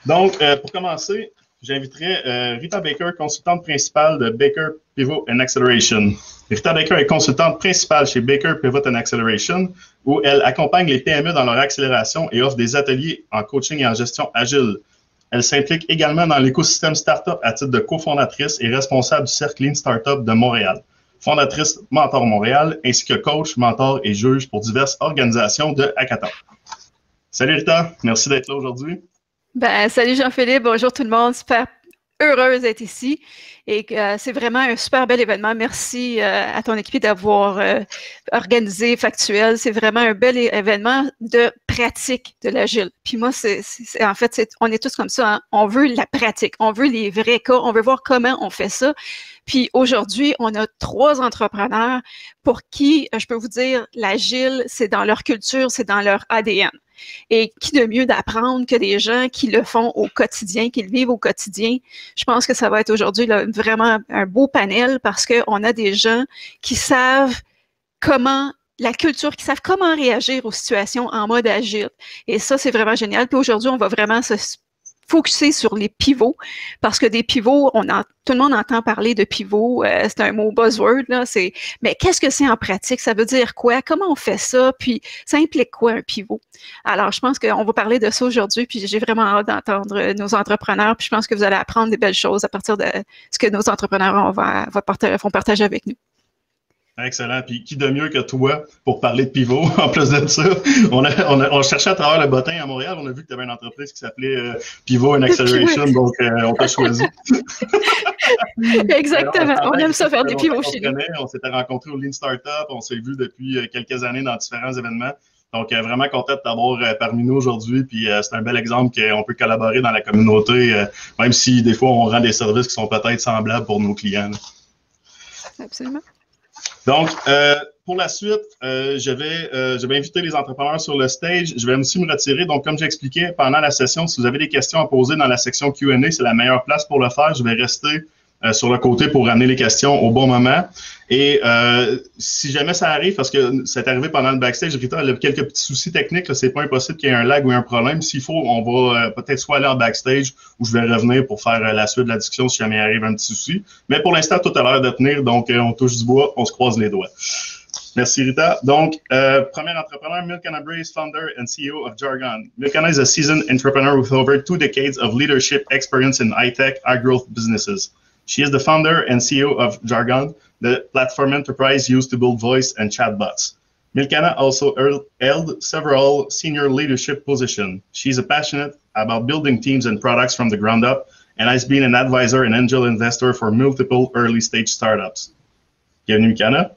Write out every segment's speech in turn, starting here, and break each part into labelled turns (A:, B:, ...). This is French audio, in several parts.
A: Donc, pour commencer, j'inviterai Rita Baker, consultante principale de Baker Pivot and Acceleration. Rita Baker est consultante principale chez Baker Pivot and Acceleration, où elle accompagne les PME dans leur accélération et offre des ateliers en coaching et en gestion agile. Elle s'implique également dans l'écosystème Startup à titre de cofondatrice et responsable du Cercle Lean Startup de Montréal. Fondatrice Mentor Montréal, ainsi que coach, mentor et juge pour diverses organisations de hackathon. Salut Rita, merci d'être là aujourd'hui.
B: Salut Jean-Philippe, bonjour tout le monde, super heureuse d'être ici et c'est vraiment un super bel événement. Merci à ton équipe d'avoir organisé Factuel. C'est vraiment un bel événement de pratique de l'agile. Puis moi, en fait, on est tous comme ça. Hein? On veut la pratique, on veut les vrais cas, on veut voir comment on fait ça. Puis aujourd'hui, on a 3 entrepreneurs pour qui, je peux vous dire, l'agile, c'est dans leur culture, c'est dans leur ADN. Et qui de mieux d'apprendre que des gens qui le font au quotidien, qui le vivent au quotidien. Je pense que ça va être aujourd'hui là, vraiment un beau panel parce qu'on a des gens qui savent comment, la culture, qui savent comment réagir aux situations en mode agile. Et ça, c'est vraiment génial. Puis aujourd'hui, on va vraiment se focuser sur les pivots, parce que des pivots, tout le monde entend parler de pivots, c'est un mot buzzword, là, mais qu'est-ce que c'est en pratique? Ça veut dire quoi? Comment on fait ça? Puis, ça implique quoi un pivot? Alors, je pense qu'on va parler de ça aujourd'hui, puis j'ai vraiment hâte d'entendre nos entrepreneurs, puis je pense que vous allez apprendre des belles choses à partir de ce que nos entrepreneurs vont partager avec nous.
A: Excellent. Puis qui de mieux que toi pour parler de pivot? En plus de ça, on cherchait à travers le bottin à Montréal. On a vu que tu avais une entreprise qui s'appelait Pivot and Acceleration, donc on t'a choisi.
B: Exactement. On aime ça faire des pivots chez nous.
A: On s'était rencontrés au Lean Startup. On s'est vu depuis quelques années dans différents événements. Donc, vraiment content de t'avoir parmi nous aujourd'hui. Puis, c'est un bel exemple qu'on peut collaborer dans la communauté, même si des fois, on rend des services qui sont peut-être semblables pour nos clients.
B: Absolument.
A: Donc, pour la suite, je vais inviter les entrepreneurs sur le stage. Je vais aussi me retirer. Donc, comme j'expliquais pendant la session, si vous avez des questions à poser dans la section Q&A, c'est la meilleure place pour le faire. Je vais rester sur le côté pour ramener les questions au bon moment. Et si jamais ça arrive, parce que c'est arrivé pendant le backstage, Rita a quelques petits soucis techniques, c'est pas impossible qu'il y ait un lag ou un problème. S'il faut, on va peut-être soit aller en backstage ou je vais revenir pour faire la suite de la discussion si jamais il arrive un petit souci. Mais pour l'instant, tout a l'air de tenir, donc on touche du bois, on se croise les doigts. Merci Rita. Donc, premier entrepreneur, Milkana Brace, founder and CEO of Jargon. Milkana is a seasoned entrepreneur with over 2 decades of leadership experience in high-tech, high-growth businesses. She is the founder and CEO of Jargon, the platform enterprise used to build voice and chatbots. Milkana also held several senior leadership positions. She's passionate about building teams and products from the ground up and has been an advisor and angel investor for multiple early-stage startups. Bienvenue, Milkana.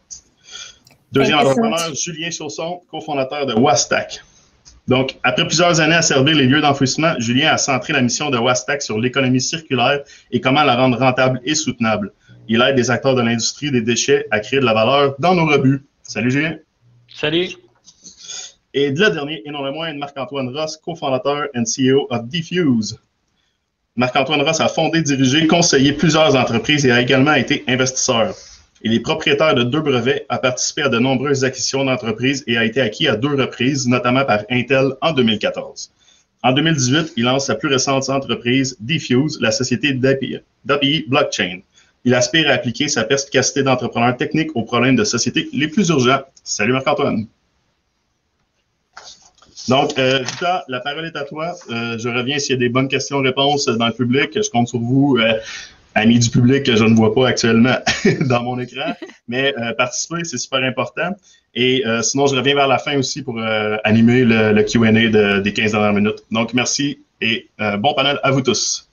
A: Deuxième entrepreneur, Julien Chausson, cofondateur de Wastack. Donc, après plusieurs années à servir les lieux d'enfouissement, Julien a centré la mission de Wastack sur l'économie circulaire et comment la rendre rentable et soutenable. Il aide les acteurs de l'industrie des déchets à créer de la valeur dans nos rebuts. Salut Julien.
C: Salut.
A: Et de le dernier, et non le moins, Marc-Antoine Ross, cofondateur and CEO of Diffuse. Marc-Antoine Ross a fondé, dirigé, conseillé plusieurs entreprises et a également été investisseur. Il est propriétaire de 2 brevets, a participé à de nombreuses acquisitions d'entreprises et a été acquis à 2 reprises, notamment par Intel en 2014. En 2018, il lance sa plus récente entreprise, Diffuse, la société d'API Blockchain. Il aspire à appliquer sa perspicacité d'entrepreneur technique aux problèmes de société les plus urgents. Salut Marc-Antoine. Donc, Rita, la parole est à toi. Je reviens s'il y a des bonnes questions-réponses dans le public. Je compte sur vous. Amis du public que je ne vois pas actuellement dans mon écran, mais participer, c'est super important. Et sinon, je reviens vers la fin aussi pour animer le Q&A des 15 dernières minutes. Donc, merci et bon panel à vous tous.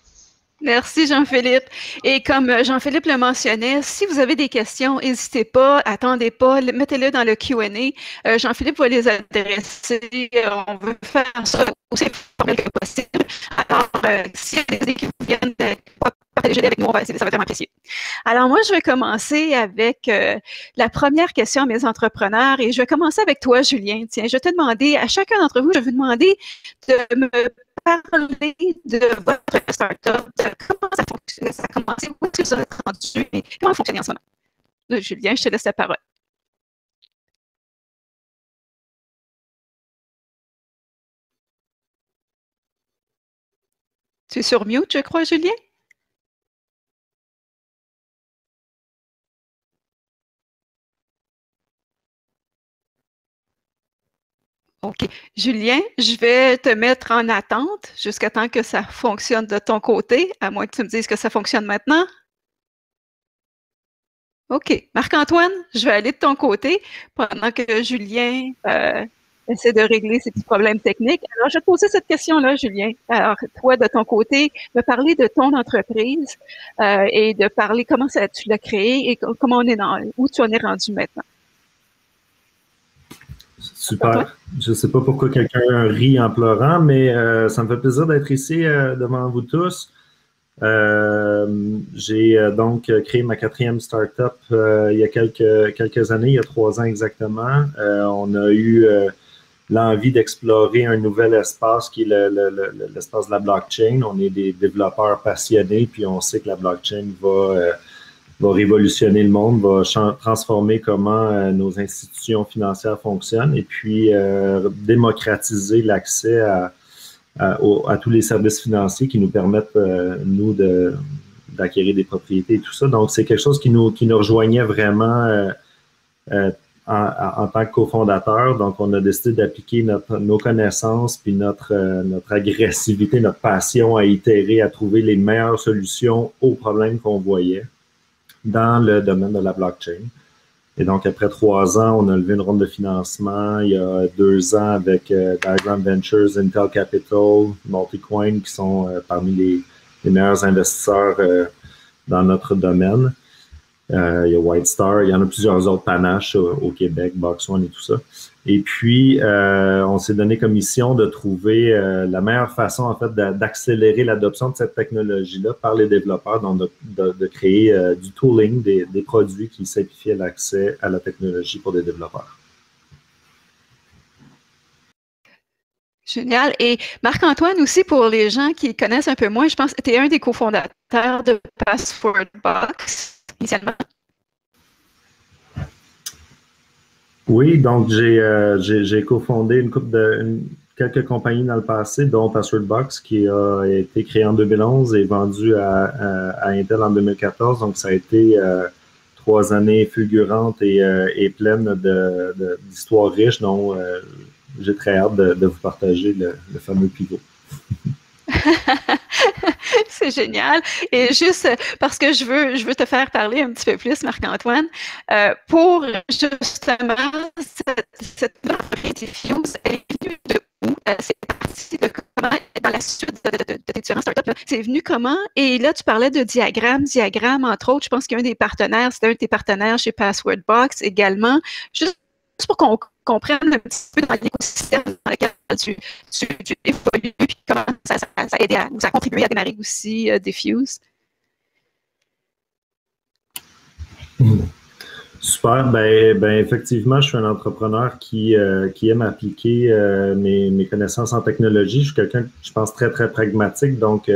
B: Merci Jean-Philippe. Et comme Jean-Philippe le mentionnait, si vous avez des questions, n'hésitez pas, attendez pas, mettez-le dans le Q&A. Jean-Philippe va les adresser. On veut faire ça aussi formel que possible. Alors, s'il y a des idées qui vous viennent, partagez avec nous, ça va être vraiment apprécié. Alors, moi, je vais commencer avec la première question à mes entrepreneurs et je vais commencer avec toi, Julien. Tiens, je vais te demander, à chacun d'entre vous, je vais vous demander de me parler de votre startup, de comment ça fonctionne, ça a commencé, où est-ce que vous êtes rendu, et comment fonctionne en ce moment. Julien, je te laisse la parole. Tu es sur mute, je crois, Julien? OK. Julien, je vais te mettre en attente jusqu'à temps que ça fonctionne de ton côté, à moins que tu me dises que ça fonctionne maintenant. OK. Marc-Antoine, je vais aller de ton côté pendant que Julien essaie de régler ses petits problèmes techniques. Alors, je vais te poser cette question-là, Julien. Alors, toi, de ton côté, me parler de ton entreprise et de parler comment tu l'as créée et comment où tu en es rendu maintenant.
C: Super. Je ne sais pas pourquoi quelqu'un rit en pleurant, mais ça me fait plaisir d'être ici devant vous tous. J'ai donc créé ma 4e startup il y a quelques années, il y a 3 ans exactement. On a eu l'envie d'explorer un nouvel espace qui est l'espace de la blockchain. On est des développeurs passionnés, puis on sait que la blockchain va révolutionner le monde, va transformer comment nos institutions financières fonctionnent et puis démocratiser l'accès à tous les services financiers qui nous permettent, nous, d'acquérir des propriétés et tout ça. Donc, c'est quelque chose qui nous rejoignait vraiment en tant que cofondateur. Donc, on a décidé d'appliquer nos connaissances puis notre agressivité, notre passion à itérer, à trouver les meilleures solutions aux problèmes qu'on voyait dans le domaine de la blockchain. Et donc, après 3 ans, on a levé une ronde de financement. Il y a 2 ans avec Diagram Ventures, Intel Capital, Multicoin, qui sont parmi les meilleurs investisseurs dans notre domaine. Il y a White Star, il y en a plusieurs autres, Panache au Québec, Box One et tout ça. Et puis, on s'est donné comme mission de trouver la meilleure façon, en fait, d'accélérer l'adoption de cette technologie-là par les développeurs, donc de créer du tooling, des produits qui simplifient l'accès à la technologie pour des développeurs.
B: Génial. Et Marc-Antoine aussi, pour les gens qui connaissent un peu moins, je pense que tu es un des cofondateurs de Passwordbox initialement.
C: Oui, donc j'ai cofondé quelques compagnies dans le passé, dont Passwordbox, qui a été créé en 2011 et vendu à Intel en 2014. Donc, ça a été 3 années fulgurantes et pleines d'histoires riches dont j'ai très hâte de vous partager le fameux pivot.
B: C'est génial. Et juste parce que je veux te faire parler un petit peu plus, Marc-Antoine, pour justement cette entreprise Diffuse, elle est venue de où? C'est parti de comment, dans la suite de tes différentes startups, c'est venu comment? Et là, tu parlais de Diagram, entre autres, je pense qu'un des partenaires, c'était un de tes partenaires chez Passwordbox également. Juste pour qu'on comprenne un petit peu dans l'écosystème dans lequel tu évolues et comment ça a aidé ça a contribué à démarrer aussi Diffuse.
C: Super. Ben, effectivement, je suis un entrepreneur qui aime appliquer mes connaissances en technologie. Je suis quelqu'un, je pense, très, très pragmatique. Donc,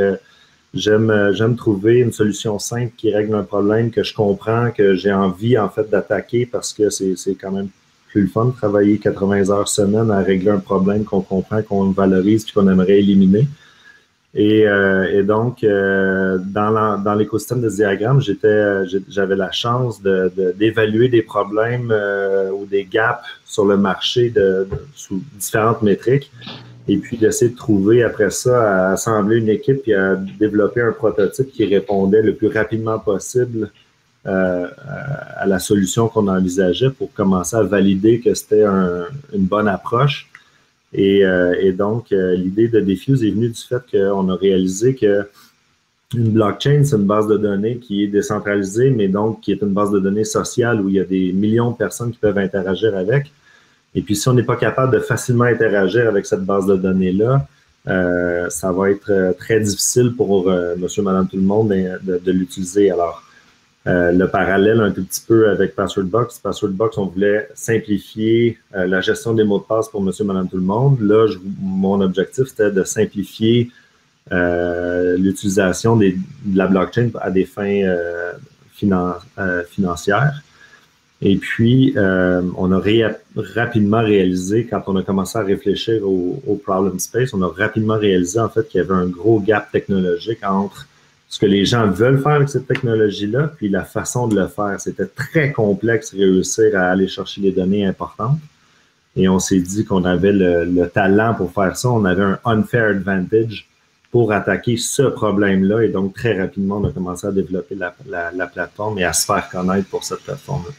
C: j'aime trouver une solution simple qui règle un problème que je comprends, que j'ai envie, en fait, d'attaquer parce que c'est quand même plus le fun de travailler 80 heures semaine à régler un problème qu'on comprend, qu'on valorise puis qu'on aimerait éliminer. Et donc, dans l'écosystème de Diagram, j'avais la chance d'évaluer des problèmes ou des gaps sur le marché sous différentes métriques et puis d'essayer de trouver après ça, à assembler une équipe et à développer un prototype qui répondait le plus rapidement possible à la solution qu'on envisageait pour commencer à valider que c'était une bonne approche. Et donc, l'idée de Diffuse est venue du fait qu'on a réalisé que une blockchain, c'est une base de données qui est décentralisée, mais donc qui est une base de données sociale où il y a des millions de personnes qui peuvent interagir avec. Et puis, si on n'est pas capable de facilement interagir avec cette base de données-là, ça va être très difficile pour monsieur, madame, tout le monde de l'utiliser. Alors, le parallèle un tout petit peu avec Passwordbox. Passwordbox, on voulait simplifier la gestion des mots de passe pour monsieur, madame, tout le monde. Là, mon objectif, c'était de simplifier l'utilisation de la blockchain à des fins financières. Et puis, on a rapidement réalisé, quand on a commencé à réfléchir au problem space, on a rapidement réalisé en fait qu'il y avait un gros gap technologique entre ce que les gens veulent faire avec cette technologie-là, puis la façon de le faire. C'était très complexe réussir à aller chercher des données importantes. Et on s'est dit qu'on avait le talent pour faire ça. On avait un unfair advantage pour attaquer ce problème-là. Et donc, très rapidement, on a commencé à développer la plateforme et à se faire connaître pour cette plateforme-là.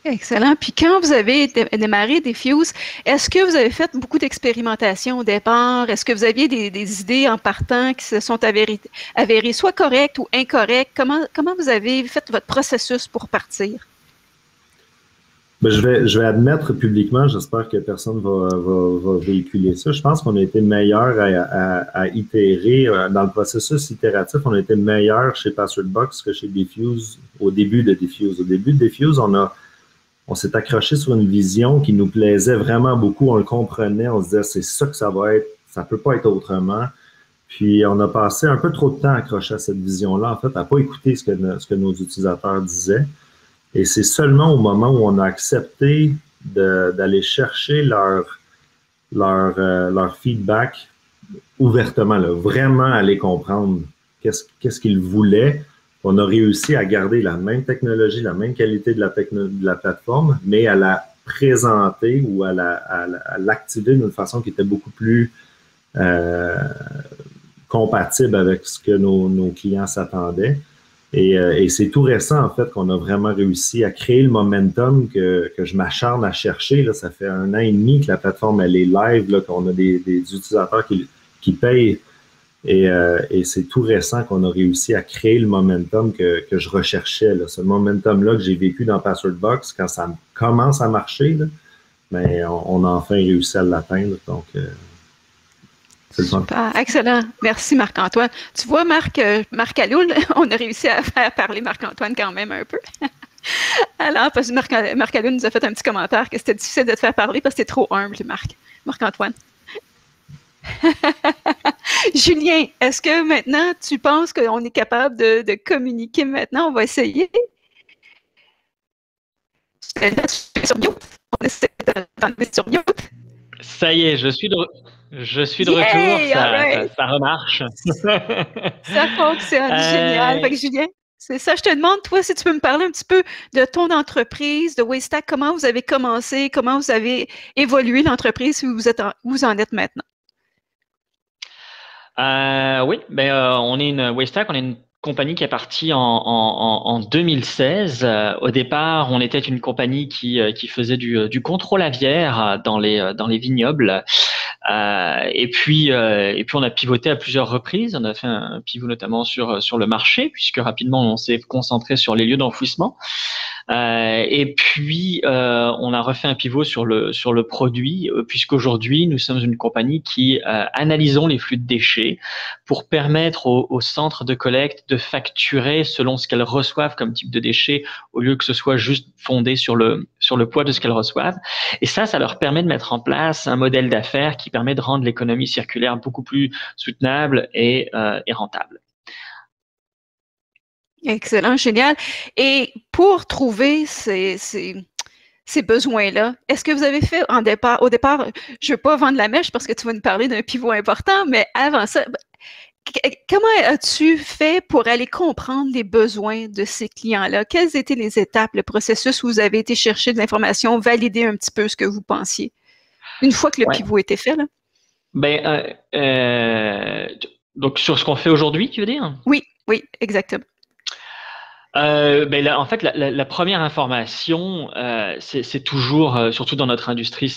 B: Excellent. Puis quand vous avez démarré Diffuse, est-ce que vous avez fait beaucoup d'expérimentation au départ? Est-ce que vous aviez des idées en partant qui se sont avérées soit correctes ou incorrectes? Comment vous avez fait votre processus pour partir?
C: Ben, je vais admettre publiquement, j'espère que personne va véhiculer ça. Je pense qu'on a été meilleur à itérer. Dans le processus itératif, on a été meilleur chez Passwordbox que chez Diffuse au début de Diffuse. Au début de Diffuse, on s'est accroché sur une vision qui nous plaisait vraiment beaucoup. On le comprenait, on se disait c'est ça que ça va être, ça peut pas être autrement. Puis on a passé un peu trop de temps accroché à cette vision-là, en fait, à pas écouter ce que nos utilisateurs disaient. Et c'est seulement au moment où on a accepté d'aller chercher leur feedback ouvertement, là, vraiment aller comprendre qu'est-ce qu'ils voulaient. On a réussi à garder la même technologie, la même qualité de la plateforme, mais à la présenter ou à l'activer d'une façon qui était beaucoup plus compatible avec ce que nos clients s'attendaient. Et c'est tout récent, en fait, qu'on a vraiment réussi à créer le momentum que je m'acharne à chercher. Là. Ça fait 1 an et demi que la plateforme elle est live, là, qu'on a des utilisateurs qui payent. Et c'est tout récent qu'on a réussi à créer le momentum que je recherchais. Là. Ce momentum-là que j'ai vécu dans Passwordbox, quand ça commence à marcher, là, mais on a enfin réussi à l'atteindre. Donc, c'est le fun.
B: Super, excellent. Merci Marc-Antoine. Tu vois, Marc Alloul, on a réussi à faire parler Marc-Antoine quand même un peu. Alors, parce que Marc Alloul nous a fait un petit commentaire que c'était difficile de te faire parler parce que t'es trop humble, Marc-Antoine. Julien, est-ce que maintenant tu penses qu'on est capable de communiquer maintenant? On va essayer. Sur mute. On essaie d'enlever sur mute.
D: Ça y est, je suis de retour, ça remarche.
B: Ça fonctionne, génial. Fait que, Julien, c'est ça, je te demande, toi, si tu peux me parler un petit peu de ton entreprise, de Waystack, comment vous avez commencé, comment vous avez évolué l'entreprise, où vous en êtes maintenant.
D: Oui, on est Waystack, on est une compagnie qui est partie en 2016. Au départ, on était une compagnie qui faisait du contrôle aviaire dans les vignobles. Et puis on a pivoté à plusieurs reprises. On a fait un pivot notamment sur le marché, puisque rapidement on s'est concentré sur les lieux d'enfouissement. Et puis on a refait un pivot sur le produit, puisqu'aujourd'hui nous sommes une compagnie qui analysons les flux de déchets pour permettre aux centres de collecte de facturer selon ce qu'elles reçoivent comme type de déchets, au lieu que ce soit juste fondé sur le poids de ce qu'elles reçoivent. Et ça leur permet de mettre en place un modèle d'affaires qui permet de rendre l'économie circulaire beaucoup plus soutenable et rentable.
B: Excellent, génial. Et pour trouver ces besoins-là, est-ce que vous avez fait au départ, je ne veux pas vendre la mèche parce que tu vas nous parler d'un pivot important, mais avant ça, comment as-tu fait pour aller comprendre les besoins de ces clients-là? Quelles étaient les étapes, le processus où vous avez été chercher de l'information, valider un petit peu ce que vous pensiez, une fois que le pivot était fait, là?
D: Donc, sur ce qu'on fait aujourd'hui, tu veux dire?
B: Oui, exactement.
D: En fait, la première information, c'est toujours, surtout dans notre industrie,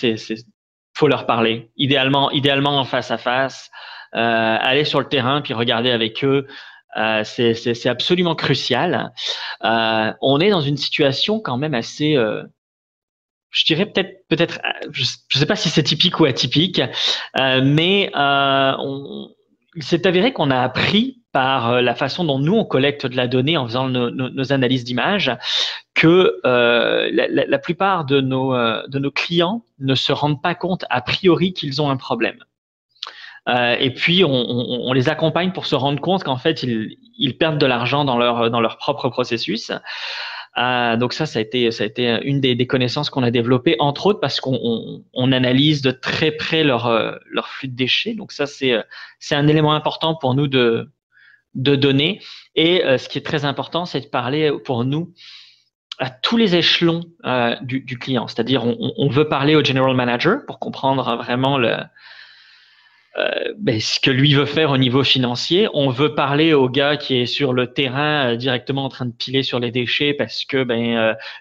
D: faut leur parler. Idéalement en face à face, aller sur le terrain puis regarder avec eux. C'est absolument crucial. On est dans une situation quand même assez, je dirais peut-être, je sais pas si c'est typique ou atypique, mais il s'est avéré qu'on a appris par la façon dont nous on collecte de la donnée en faisant nos analyses d'images que la plupart de nos clients ne se rendent pas compte a priori qu'ils ont un problème. Et puis on les accompagne pour se rendre compte qu'en fait ils perdent de l'argent dans leur propre processus. Donc ça a été une des connaissances qu'on a développées, entre autres parce qu'on analyse de très près leur flux de déchets. Donc ça, c'est un élément important pour nous de données. Et ce qui est très important, c'est de parler pour nous à tous les échelons du client. C'est-à-dire, on veut parler au general manager pour comprendre vraiment ce que lui veut faire au niveau financier. On veut parler au gars qui est sur le terrain directement en train de piler sur les déchets parce que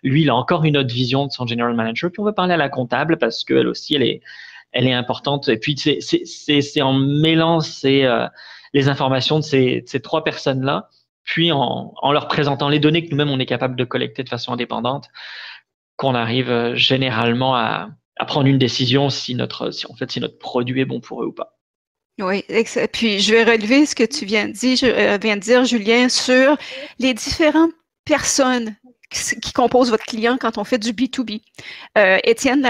D: lui, il a encore une autre vision de son general manager. Puis on veut parler à la comptable parce qu'elle aussi, elle est importante. Et puis, c'est en mêlant les informations de ces trois personnes-là, puis en leur présentant les données que nous-mêmes, on est capable de collecter de façon indépendante, qu'on arrive généralement à prendre une décision si notre produit est bon pour eux ou pas.
B: Oui, puis je vais relever ce que tu viens de dire, Julien, sur les différentes personnes qui composent votre client quand on fait du B2B. Étienne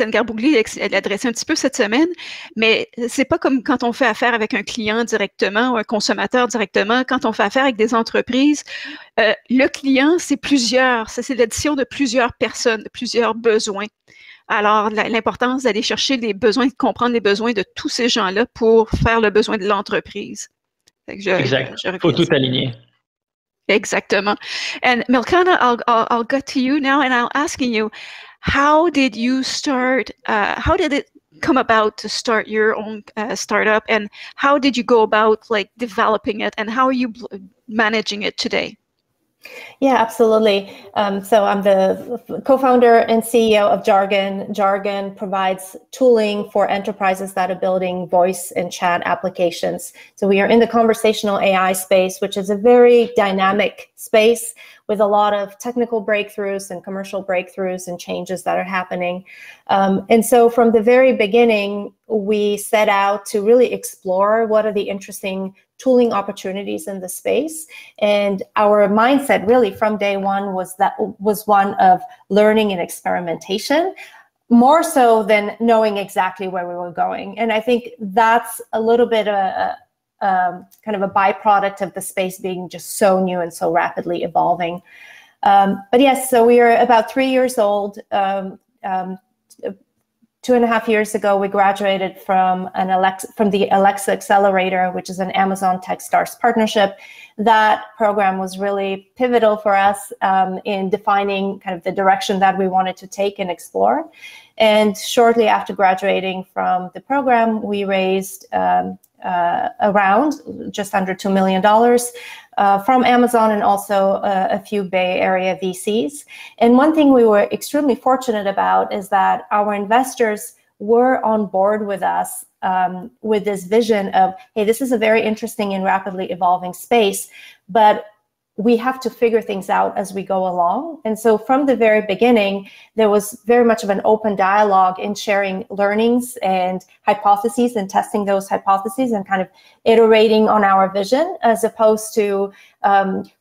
B: Garbougli l'a adressé un petit peu cette semaine, mais c'est pas comme quand on fait affaire avec un client directement ou un consommateur directement. Quand on fait affaire avec des entreprises, le client, c'est l'addition de plusieurs personnes, de plusieurs besoins. Alors, l'importance d'aller chercher les besoins, de comprendre les besoins de tous ces gens-là pour faire le besoin de l'entreprise.
D: Exact. Il faut tout aligner.
B: Exactement. And Milcana, I'll get to you now, and I'll asking you, how did you start? How did it come about to start your own startup, and how did you go about developing it, and how are you managing it today?
E: Yeah, absolutely. So I'm the co-founder and CEO of Jargon. Jargon provides tooling for enterprises that are building voice and chat applications. So we are in the conversational AI space, which is a very dynamic space with a lot of technical breakthroughs and commercial breakthroughs and changes that are happening. And so from the very beginning, we set out to really explore what are the interesting tooling opportunities in the space. And our mindset really from day one was one of learning and experimentation, more so than knowing exactly where we were going. And I think that's a little bit kind of a byproduct of the space being just so new and so rapidly evolving. But yes, so we are about 3 years old. 2.5 years ago, we graduated from the Alexa Accelerator, which is an Amazon Techstars partnership. That program was really pivotal for us in defining kind of the direction that we wanted to take and explore. And shortly after graduating from the program, we raised around just under $2 million from Amazon and also a few Bay Area VCs. And one thing we were extremely fortunate about is that our investors were on board with us with this vision of, hey, this is a very interesting and rapidly evolving space, but we have to figure things out as we go along. And so from the very beginning, there was very much of an open dialogue in sharing learnings and hypotheses and testing those hypotheses and kind of iterating on our vision, as opposed to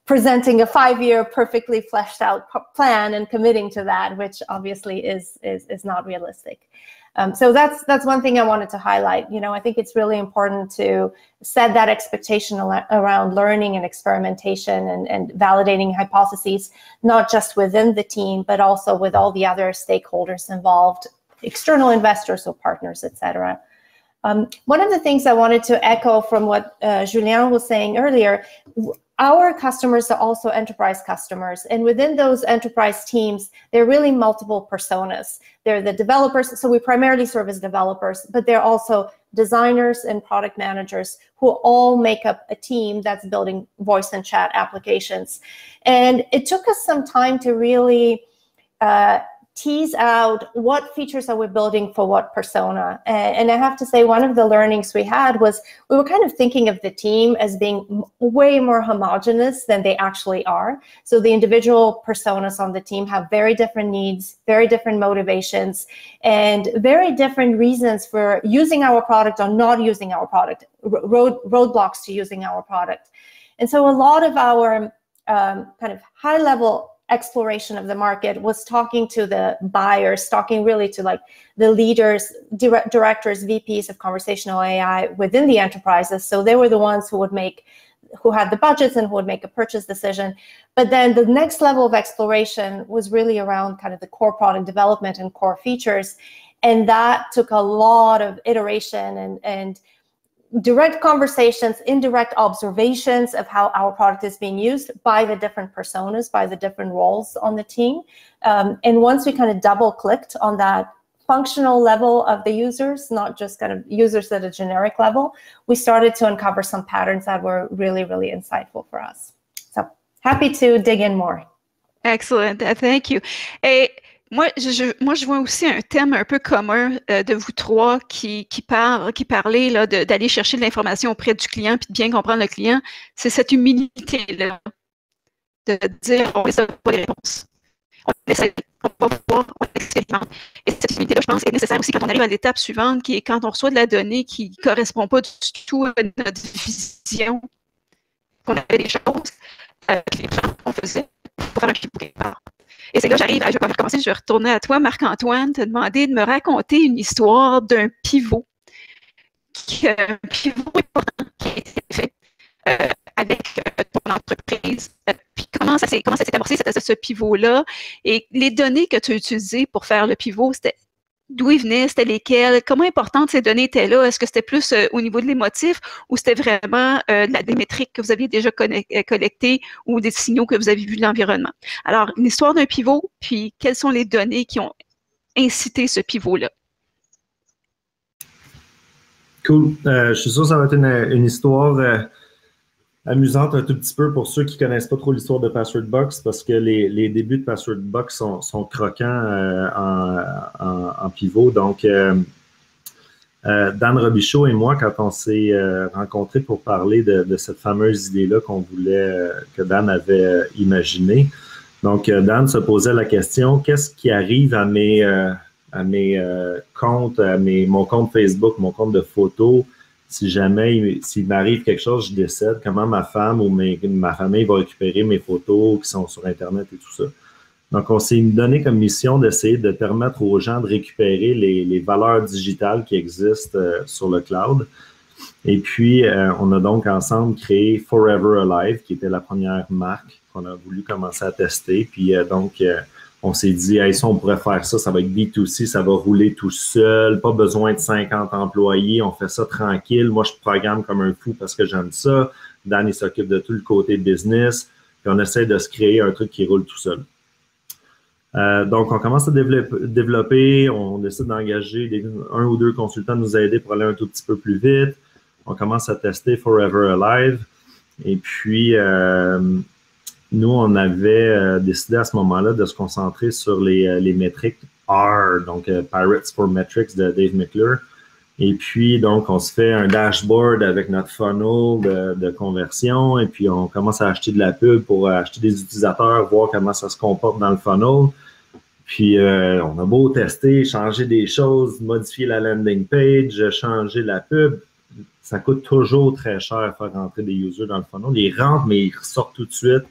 E: presenting a 5-year perfectly fleshed out plan and committing to that, which obviously is not realistic. So that's one thing I wanted to highlight. You know, I think it's really important to set that expectation around learning and experimentation and validating hypotheses, not just within the team, but also with all the other stakeholders involved, external investors or partners, et cetera. One of the things I wanted to echo from what Julien was saying earlier, our customers are also enterprise customers. And within those enterprise teams, there are really multiple personas. They're the developers. So we primarily serve as developers, but they're also designers and product managers who all make up a team that's building voice and chat applications. And it took us some time to really tease out what features are we building for what persona. And I have to say, one of the learnings we had was we were kind of thinking of the team as being way more homogenous than they actually are. So the individual personas on the team have very different needs, very different motivations, and very different reasons for using our product or not using our product, roadblocks to using our product. And so a lot of our kind of high-level exploration of the market was talking to the buyers, talking really to like the leaders, directors, VPs of conversational AI within the enterprises. So they were the ones who would make who had the budgets and who would make a purchase decision. But then the next level of exploration was really around kind of the core product development and core features. And that took a lot of iteration and direct conversations, indirect observations of how our product is being used by the different personas, by the different roles on the team. And once we kind of double clicked on that functional level of the users, not just kind of users at a generic level, we started to uncover some patterns that were really, really insightful for us. So happy to dig in more.
B: Excellent. Thank you. Et moi, je vois aussi un thème un peu commun de vous trois qui parlait là, d'aller chercher de l'information auprès du client puis de bien comprendre le client. C'est cette humilité-là de dire on essaie pas les réponses. On essaie, on va voir, on expérimente. Et cette humilité-là, je pense, est nécessaire aussi quand on arrive à l'étape suivante, qui est quand on reçoit de la donnée qui ne correspond pas du tout à notre vision, qu'on avait des choses que les gens qu'on faisait pour faire un pivot quelque part. Et c'est là que j'arrive, je vais pas commencer, je vais retourner à toi, Marc-Antoine, te demander de me raconter une histoire d'un pivot, un pivot important qui a été fait avec ton entreprise, puis comment ça s'est amorcé, ce pivot-là, et les données que tu as utilisées pour faire le pivot, c'était d'où ils venaient, c'était lesquelles, comment importantes ces données étaient là, est-ce que c'était plus au niveau de l'émotif ou c'était vraiment des métriques que vous aviez déjà collectées ou des signaux que vous avez vus de l'environnement. Alors, l'histoire d'un pivot, puis quelles sont les données qui ont incité ce pivot-là?
C: Cool. Je suis sûr que ça va être une histoire amusante un tout petit peu pour ceux qui ne connaissent pas trop l'histoire de Passwordbox parce que les débuts de Passwordbox sont croquants en pivot. Donc, Dan Robichaud et moi, quand on s'est rencontrés pour parler de cette fameuse idée-là que Dan avait imaginée, donc Dan se posait la question, qu'est-ce qui arrive à mes comptes, mon compte Facebook, mon compte de photos, si jamais s'il m'arrive quelque chose, je décède, comment ma femme ou ma famille va récupérer mes photos qui sont sur Internet et tout ça. Donc, on s'est donné comme mission d'essayer de permettre aux gens de récupérer les valeurs digitales qui existent sur le cloud. Et puis, on a donc ensemble créé Forever Alive, qui était la première marque qu'on a voulu commencer à tester. Puis, on s'est dit, hey, ça, on pourrait faire ça, ça va être B2C, ça va rouler tout seul, pas besoin de 50 employés, on fait ça tranquille. Moi, je programme comme un fou parce que j'aime ça. Dan, il s'occupe de tout le côté business. Puis, on essaie de se créer un truc qui roule tout seul. Donc, on commence à développer, on décide d'engager un ou deux consultants nous aider pour aller un tout petit peu plus vite. On commence à tester Forever Alive. Et puis, nous, on avait décidé à ce moment-là de se concentrer sur les métriques R, donc Pirates for Metrics de Dave McClure. Et puis, donc, on se fait un dashboard avec notre funnel de conversion et puis on commence à acheter de la pub pour acheter des utilisateurs, voir comment ça se comporte dans le funnel. Puis, on a beau tester, changer des choses, modifier la landing page, changer la pub. Ça coûte toujours très cher à faire rentrer des users dans le funnel. Ils rentrent, mais ils ressortent tout de suite.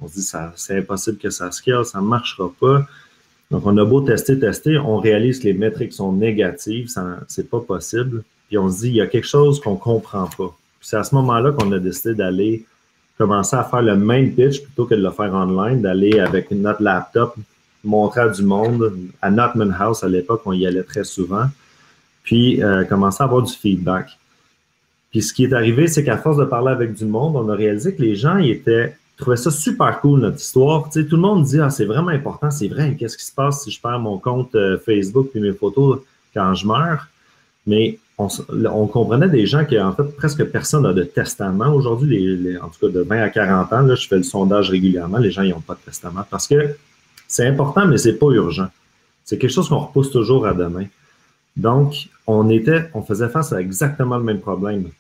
C: On se dit, c'est impossible que ça scale, ça ne marchera pas. Donc, on a beau tester, on réalise que les métriques sont négatives, c'est pas possible. Puis, on se dit, il y a quelque chose qu'on ne comprend pas. Puis, c'est à ce moment-là qu'on a décidé d'aller commencer à faire le même pitch plutôt que de le faire online, d'aller avec notre laptop, montrer à du monde. À Notman House, à l'époque, on y allait très souvent. Puis, commencer à avoir du feedback. Puis, ce qui est arrivé, c'est qu'à force de parler avec du monde, on a réalisé que les gens, trouvaient ça super cool, notre histoire. Tu sais, tout le monde dit, c'est vraiment important, c'est vrai, qu'est-ce qui se passe si je perds mon compte Facebook puis mes photos quand je meurs? Mais on comprenait des gens qui, en fait, presque personne n'a de testament. Aujourd'hui, en tout cas de 20 à 40 ans, là, je fais le sondage régulièrement, les gens n'ont pas de testament parce que c'est important, mais c'est pas urgent. C'est quelque chose qu'on repousse toujours à demain. Donc, on faisait face à exactement le même problème.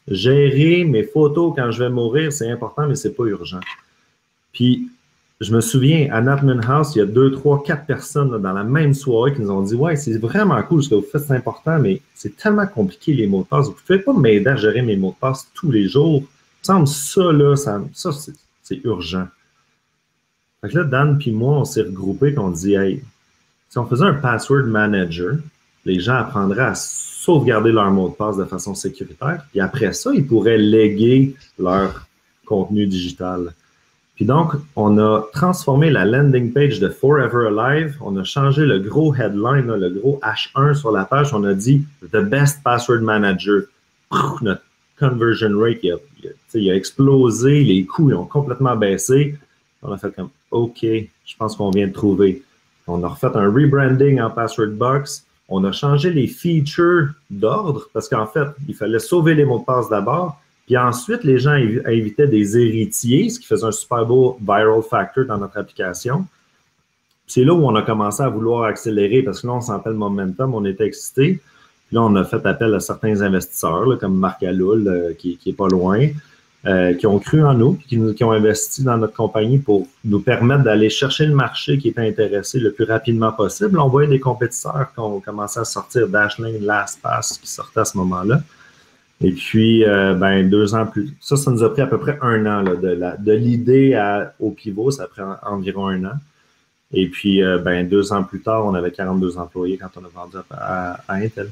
C: Gérer mes photos quand je vais mourir, c'est important, mais c'est pas urgent. Puis, je me souviens, à Notman House, il y a 2, 3, 4 personnes là, dans la même soirée qui nous ont dit « Ouais, c'est vraiment cool ce que vous faites, c'est important, mais c'est tellement compliqué les mots de passe. Vous ne pouvez pas m'aider à gérer mes mots de passe tous les jours. Il me semble ça, là, ça c'est urgent. » Fait que là, Dan puis moi, on s'est regroupés et on dit « Hey, si on faisait un password manager, les gens apprendraient à sauvegarder leur mot de passe de façon sécuritaire. Puis après ça, ils pourraient léguer leur contenu digital. Puis donc, on a transformé la landing page de Forever Alive. On a changé le gros headline, le gros H1 sur la page. On a dit « The best password manager ». Notre conversion rate, il a explosé. Les coûts ils ont complètement baissé. On a fait comme « OK, je pense qu'on vient de trouver ». On a refait un rebranding en Password Box. On a changé les features d'ordre parce qu'en fait, il fallait sauver les mots de passe d'abord. Puis ensuite, les gens invitaient des héritiers, ce qui faisait un super beau viral factor dans notre application. C'est là où on a commencé à vouloir accélérer parce que là, on sentait le momentum, on était excités. Puis là, on a fait appel à certains investisseurs, là, comme Marc Alloul, qui est pas loin, qui ont cru en nous, puis qui ont investi dans notre compagnie pour nous permettre d'aller chercher le marché qui était intéressé le plus rapidement possible. On voyait des compétiteurs qui ont commencé à sortir Dashlane, LastPass, qui sortaient à ce moment-là. Et puis, 2 ans plus ça nous a pris à peu près 1 an là, de l'idée au pivot, ça a pris environ 1 an. Et puis, 2 ans plus tard, on avait 42 employés quand on a vendu à Intel.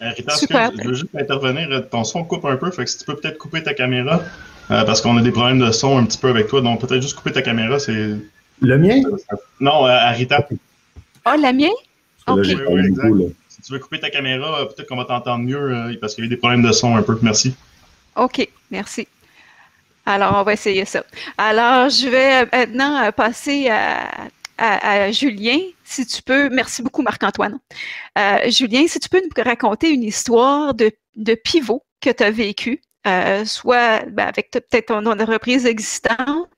A: Rita, je veux juste intervenir. Ton son coupe un peu, fait que si tu peux peut-être couper ta caméra, parce qu'on a des problèmes de son un petit peu avec toi, donc peut-être juste couper ta caméra, c'est...
C: Le mien?
A: Non, à Rita.
B: Ah, la mienne?
C: OK.
A: Oui, exact. Si tu veux couper ta caméra, peut-être qu'on va t'entendre mieux, parce qu'il y a eu des problèmes de son un peu. Merci.
B: OK, merci. Alors, on va essayer ça. Alors, je vais maintenant passer à Julien, si tu peux. Merci beaucoup, Marc-Antoine. Julien, si tu peux nous raconter une histoire de pivot que tu as vécu, soit avec peut-être ton entreprise existante.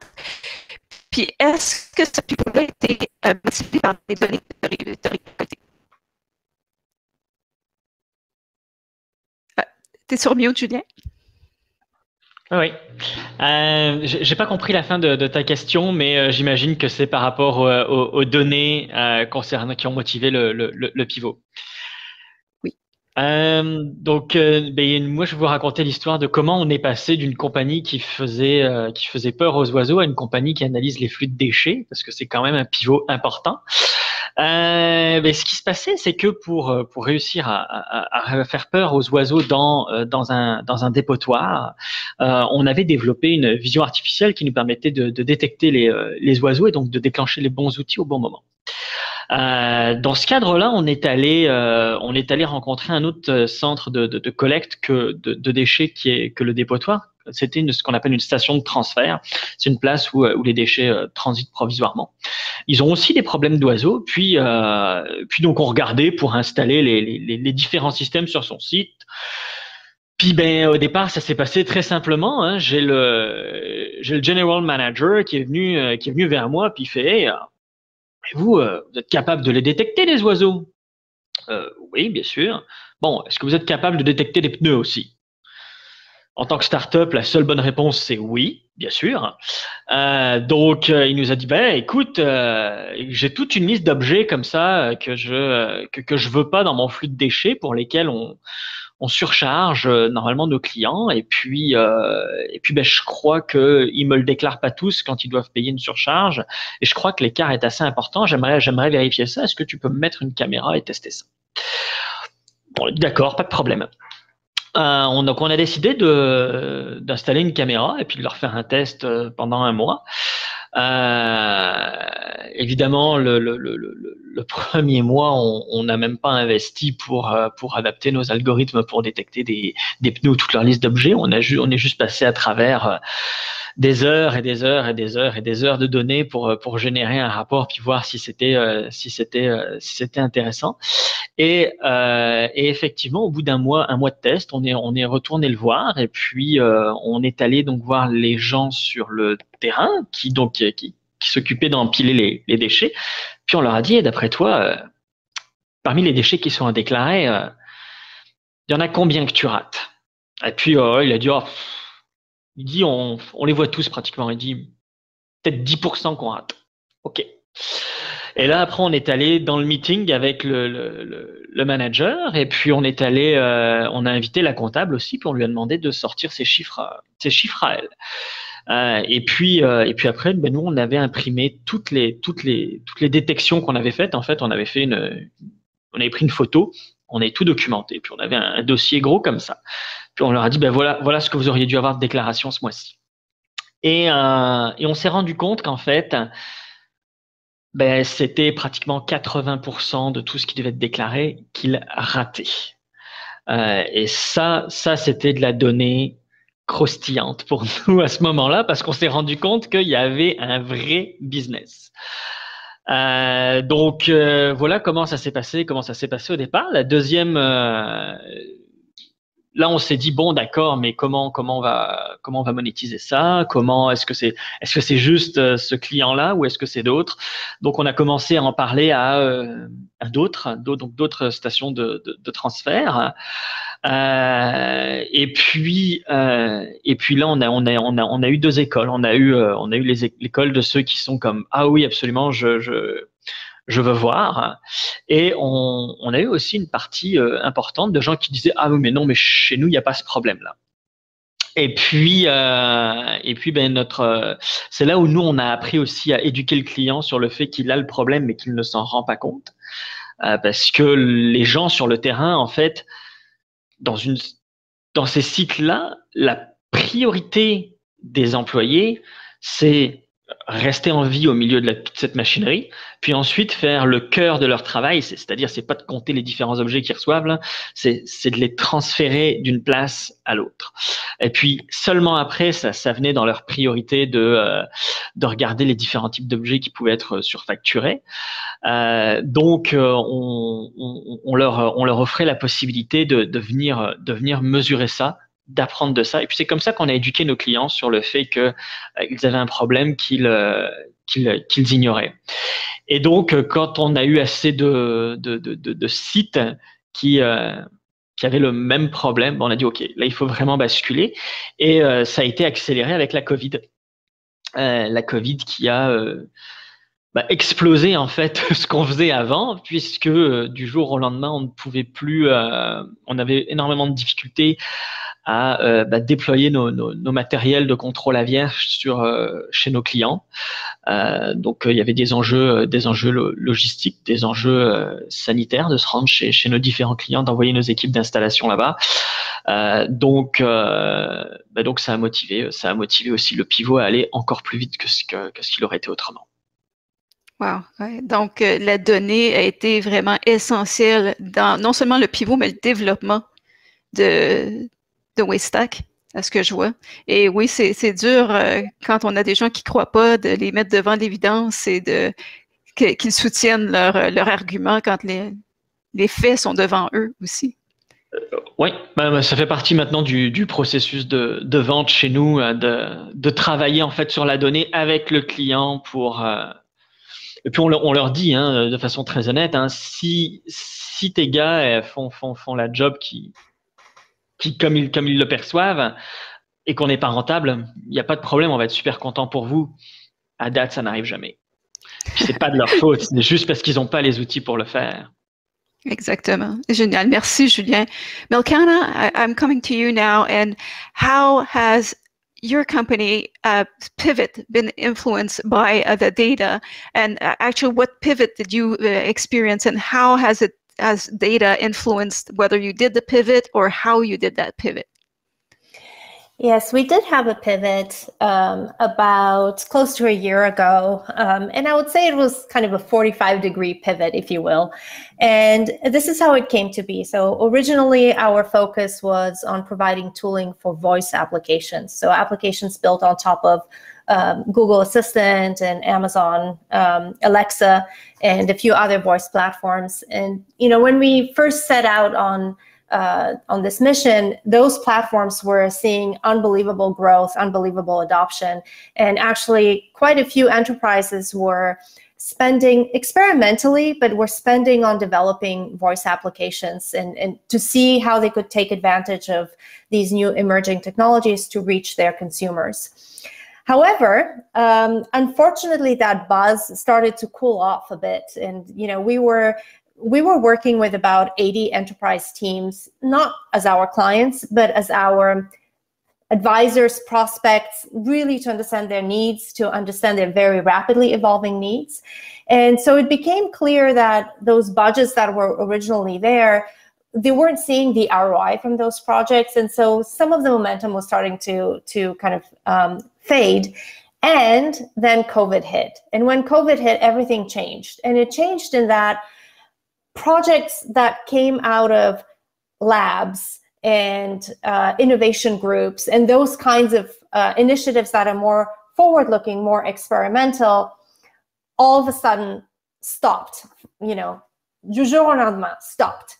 B: Puis, est-ce que ce pivot-là a été motivé par des données que tu as récoltées? Tu es sur mute, Julien?
D: Oui. J'ai pas compris la fin de ta question, mais j'imagine que c'est par rapport aux données concernant qui ont motivé le pivot.
B: Oui.
D: Donc, moi, je vais vous raconter l'histoire de comment on est passé d'une compagnie qui faisait peur aux oiseaux à une compagnie qui analyse les flux de déchets, parce que c'est quand même un pivot important. Ce qui se passait, c'est que pour réussir à faire peur aux oiseaux dans un dépotoir, on avait développé une vision artificielle qui nous permettait de détecter les oiseaux et donc de déclencher les bons outils au bon moment. Dans ce cadre-là, on est allé rencontrer un autre centre de collecte de déchets que le dépotoir. C'était ce qu'on appelle une station de transfert. C'est une place où les déchets transitent provisoirement. Ils ont aussi des problèmes d'oiseaux. Puis donc on regardait pour installer les différents systèmes sur son site. Puis au départ, ça s'est passé très simplement. Hein. J'ai le general manager qui est venu vers moi puis il fait hey, vous êtes capable de les détecter, les oiseaux? Oui, bien sûr. Bon, est-ce que vous êtes capable de détecter les pneus aussi? En tant que start-up, la seule bonne réponse, c'est oui, bien sûr. Donc, il nous a dit, écoute, j'ai toute une liste d'objets comme ça que je veux pas dans mon flux de déchets pour lesquels on surcharge normalement nos clients et puis je crois qu'ils me le déclarent pas tous quand ils doivent payer une surcharge et je crois que l'écart est assez important. J'aimerais vérifier ça. Est-ce que tu peux me mettre une caméra et tester ça? Bon, d'accord, pas de problème. Donc on a décidé d'installer une caméra et puis de leur faire un test pendant 1 mois. Évidemment, le premier mois, on n'a même pas investi pour adapter nos algorithmes pour détecter des pneus ou toute leur liste d'objets. On est juste passé à travers des heures et des heures et des heures et des heures de données pour générer un rapport puis voir si c'était intéressant. Et effectivement, au bout d'un mois de test, on est retourné le voir et puis on est allé donc voir les gens sur le terrain qui s'occupaient d'empiler les déchets. Puis on leur a dit, d'après toi, parmi les déchets qui sont à déclarer, il y en a combien que tu rates? Et puis il a dit, il dit on les voit tous pratiquement. Il dit peut-être 10% qu'on rate. Ok. Et là, après, on est allé dans le meeting avec le manager et puis on a invité la comptable aussi, puis on lui a demandé de sortir ses chiffres à elle. Et puis après, nous, on avait imprimé toutes les détections qu'on avait faites. En fait, on avait fait avait pris une photo, on avait tout documenté, puis on avait un dossier gros comme ça. Puis on leur a dit, ben voilà ce que vous auriez dû avoir de déclaration ce mois-ci. Et on s'est rendu compte qu'en fait, ben, c'était pratiquement 80% de tout ce qui devait être déclaré qu'ils rataient. Et ça, c'était de la donnée croustillante pour nous à ce moment-là, parce qu'on s'est rendu compte qu'il y avait un vrai business. Donc voilà comment ça s'est passé au départ. La deuxième, là on s'est dit bon d'accord, mais comment on va monétiser ça? Est-ce que c'est juste ce client-là ou est-ce que c'est d'autres? Donc on a commencé à en parler à d'autres stations de transfert. Et puis là on a eu deux écoles. On a eu l'école de ceux qui sont comme ah oui absolument je veux voir. Et on a eu aussi une partie importante de gens qui disaient ah oui mais non mais chez nous il n'y a pas ce problème là. Et puis ben c'est là où nous on a appris aussi à éduquer le client sur le fait qu'il a le problème mais qu'il ne s'en rend pas compte parce que les gens sur le terrain en fait dans ces cycles-là, la priorité des employés, c'est rester en vie au milieu de toute cette machinerie, puis ensuite faire le cœur de leur travail, c'est-à-dire c'est pas de compter les différents objets qu'ils reçoivent, là, c'est de les transférer d'une place à l'autre. Et puis seulement après, ça venait dans leur priorité de regarder les différents types d'objets qui pouvaient être surfacturés. Donc on leur offrait la possibilité de venir mesurer ça, d'apprendre de ça. Et puis c'est comme ça qu'on a éduqué nos clients sur le fait que ils avaient un problème qu'ils ignoraient. Et donc quand on a eu assez de sites qui avaient le même problème, on a dit ok, là il faut vraiment basculer. Et ça a été accéléré avec la Covid. La Covid qui a exploser en fait ce qu'on faisait avant, puisque du jour au lendemain, on ne pouvait plus, on avait énormément de difficultés à déployer nos matériels de contrôle aviaire chez nos clients. Donc il y avait des enjeux logistiques, des enjeux sanitaires de se rendre chez nos différents clients, d'envoyer nos équipes d'installation là-bas. Donc ça a motivé aussi le pivot à aller encore plus vite que ce qu'il aurait été autrement.
B: Wow. Ouais. Donc, la donnée a été vraiment essentielle dans non seulement le pivot, mais le développement de Waystack, à ce que je vois. Et oui, c'est dur quand on a des gens qui ne croient pas de les mettre devant l'évidence et qu'ils soutiennent leur argument quand les faits sont devant eux aussi.
D: Oui, ça fait partie maintenant du processus de vente chez nous, de travailler en fait sur la donnée avec le client pour... Et puis on leur dit de façon très honnête, si tes gars font la job qui comme ils le perçoivent et qu'on n'est pas rentable, il n'y a pas de problème, on va être super content pour vous. À date, ça n'arrive jamais. Puis c'est pas de leur faute, c'est juste parce qu'ils n'ont pas les outils pour le faire.
B: Exactement. Génial. Merci, Julien. Melkana, I'm coming to you now. And how has your company pivot been influenced by the data? And actually, what pivot did you experience, and how has data influenced whether you did the pivot or how you did that pivot?
E: Yes, we did have a pivot about close to a year ago. And I would say it was kind of a 45-degree pivot, if you will. And this is how it came to be. So originally, our focus was on providing tooling for voice applications. So applications built on top of Google Assistant and Amazon Alexa and a few other voice platforms. And, when we first set out on this mission, those platforms were seeing unbelievable growth, unbelievable adoption. And actually, quite a few enterprises were spending experimentally, but were spending on developing voice applications and to see how they could take advantage of these new emerging technologies to reach their consumers. However, unfortunately, that buzz started to cool off a bit. And, we were working with about 80 enterprise teams, not as our clients, but as our advisors, prospects, really to understand their needs, to understand their very rapidly evolving needs. And so it became clear that those budgets that were originally there, they weren't seeing the ROI from those projects. And so some of the momentum was starting to kind of fade. And then COVID hit. And when COVID hit, everything changed. And it changed in that projects that came out of labs and innovation groups and those kinds of initiatives that are more forward-looking, more experimental, all of a sudden stopped, you know, du jour au lendemain, stopped.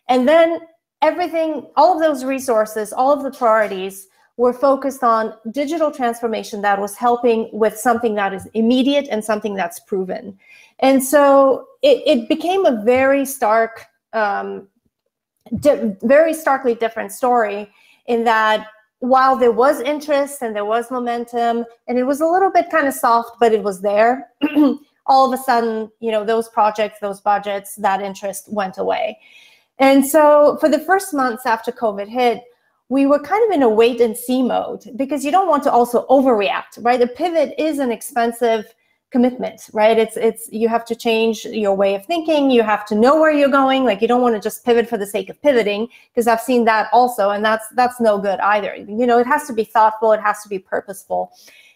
E: And then everything, all of those resources, all of the priorities were focused on digital transformation that was helping with something that is immediate and something that's proven. And so it became a very stark, very starkly different story in that while there was interest and there was momentum and it was a little bit kind of soft, but it was there, all of a sudden, you know, those projects, those budgets, that interest went away. And so for the first months after COVID hit, we were kind of in a wait and see mode because you don't want to also overreact, right? A pivot is an expensive commitment, right? It's you have to change your way of thinking. You have to know where you're going. Like you don't want to just pivot for the sake of pivoting, because I've seen that also, and that's no good either. You know, it has to be thoughtful. It has to be purposeful.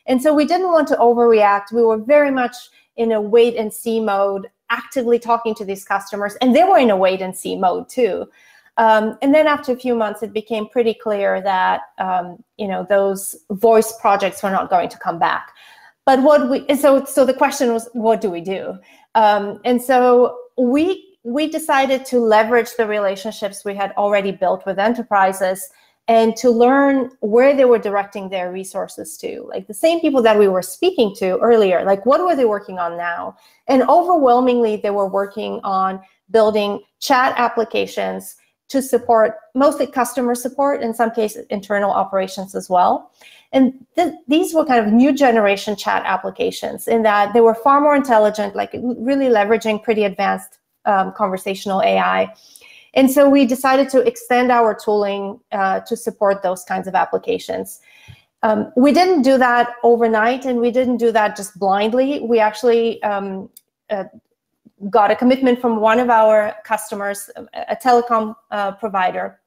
E: And so we didn't want to overreact. We were very much in a wait and see mode, actively talking to these customers, and they were in a wait and see mode too. And then after a few months, it became pretty clear that you know, those voice projects were not going to come back. But so the question was, what do we do? And so we decided to leverage the relationships we had already built with enterprises and to learn where they were directing their resources to. Like the same people that we were speaking to earlier, like what were they working on now? And overwhelmingly, they were working on building chat applications to support mostly customer support, in some cases internal operations as well. And these were kind of new generation chat applications in that they were far more intelligent, like really leveraging pretty advanced conversational AI. And so we decided to extend our tooling to support those kinds of applications. We didn't do that overnight, and we didn't do that just blindly. We actually got a commitment from one of our customers, a telecom provider,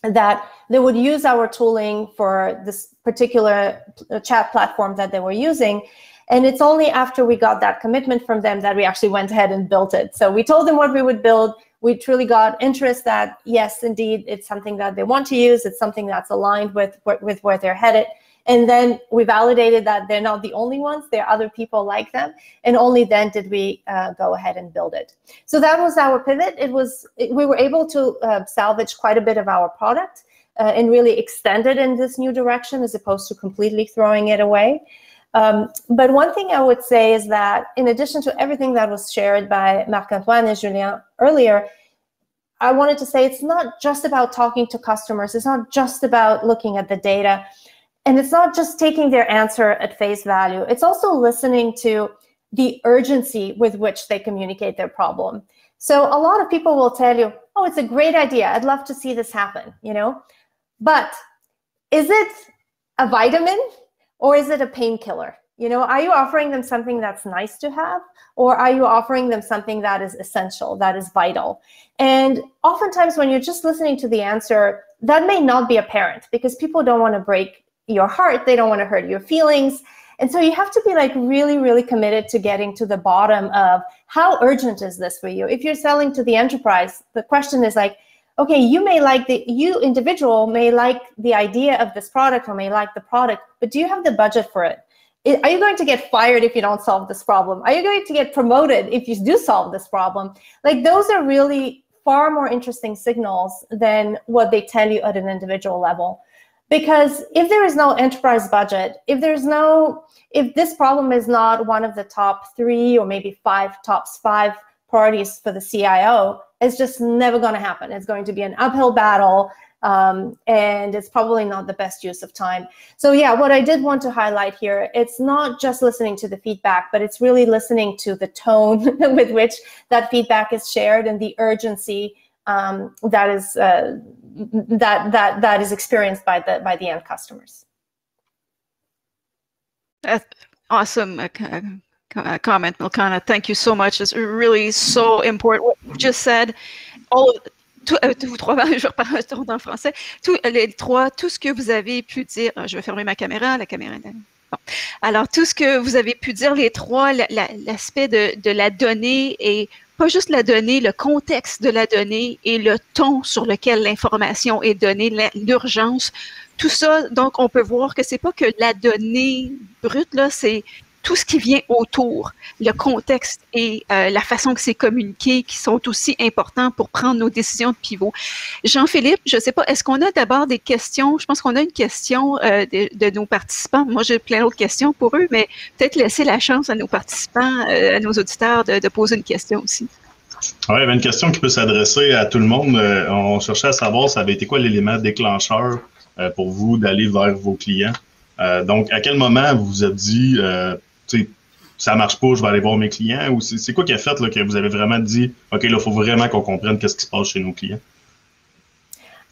E: that they would use our tooling for this particular chat platform that they were using. And it's only after we got that commitment from them that we actually went ahead and built it. So we told them what we would build. We truly got interest that, yes, indeed, it's something that they want to use. It's something that's aligned with where they're headed. And then we validated that they're not the only ones. There are other people like them. And only then did we go ahead and build it. So that was our pivot. We were able to salvage quite a bit of our product and really extend it in this new direction as opposed to completely throwing it away. But one thing I would say is that in addition to everything that was shared by Marc-Antoine and Julien earlier, I wanted to say it's not just about talking to customers. It's not just about looking at the data. And it's not just taking their answer at face value. It's also listening to the urgency with which they communicate their problem. So a lot of people will tell you, oh, it's a great idea. I'd love to see this happen, you know? But is it a vitamin or is it a painkiller? You know, are you offering them something that's nice to have, or are you offering them something that is essential, that is vital? And oftentimes when you're just listening to the answer, that may not be apparent because people don't want to break your heart. They don't want to hurt your feelings. And so you have to be like really, really committed to getting to the bottom of how urgent is this for you? If you're selling to the enterprise, the question is like, okay, you individual may like the idea of this product or may like the product, but do you have the budget for it? Are you going to get fired if you don't solve this problem? Are you going to get promoted if you do solve this problem? Like those are really far more interesting signals than what they tell you at an individual level. Because if there is no enterprise budget, if this problem is not one of the top 3 or maybe top 5 priorities for the CIO, it's just never going to happen. It's going to be an uphill battle, and it's probably not the best use of time. So yeah, what I did want to highlight here, it's not just listening to the feedback, but it's really listening to the tone with which that feedback is shared and the urgency that is experienced by the end customers.
B: Awesome comment, Milcana. Thank you so much. It's really so important. What you just said, vous trois, je vais reparler en français. Les trois, tout ce que vous avez pu dire, je vais fermer ma caméra, la caméra. Bon. Alors, tout ce que vous avez pu dire, les trois, l'aspect de la donnée et pas juste la donnée, le contexte de la donnée et le ton sur lequel l'information est donnée, l'urgence, tout ça, donc on peut voir que c'est pas que la donnée brute, là, c'est tout ce qui vient autour, le contexte et la façon que c'est communiqué qui sont aussi importants pour prendre nos décisions de pivot. Jean-Philippe, je ne sais pas, est-ce qu'on a d'abord des questions? Je pense qu'on a une question de nos participants. Moi, j'ai plein d'autres questions pour eux, mais peut-être laisser la chance à nos participants, à nos auditeurs de poser une question aussi.
A: Oui, il y avait une question qui peut s'adresser à tout le monde. On cherchait à savoir, ça avait été quoi l'élément déclencheur pour vous d'aller vers vos clients? Donc, à quel moment vous vous êtes dit, ça marche pas, je vais aller voir mes clients? Ou c'est quoi qui a fait là, que vous avez vraiment dit, OK, là, il faut vraiment qu'on comprenne qu'est-ce qui se passe chez nos clients?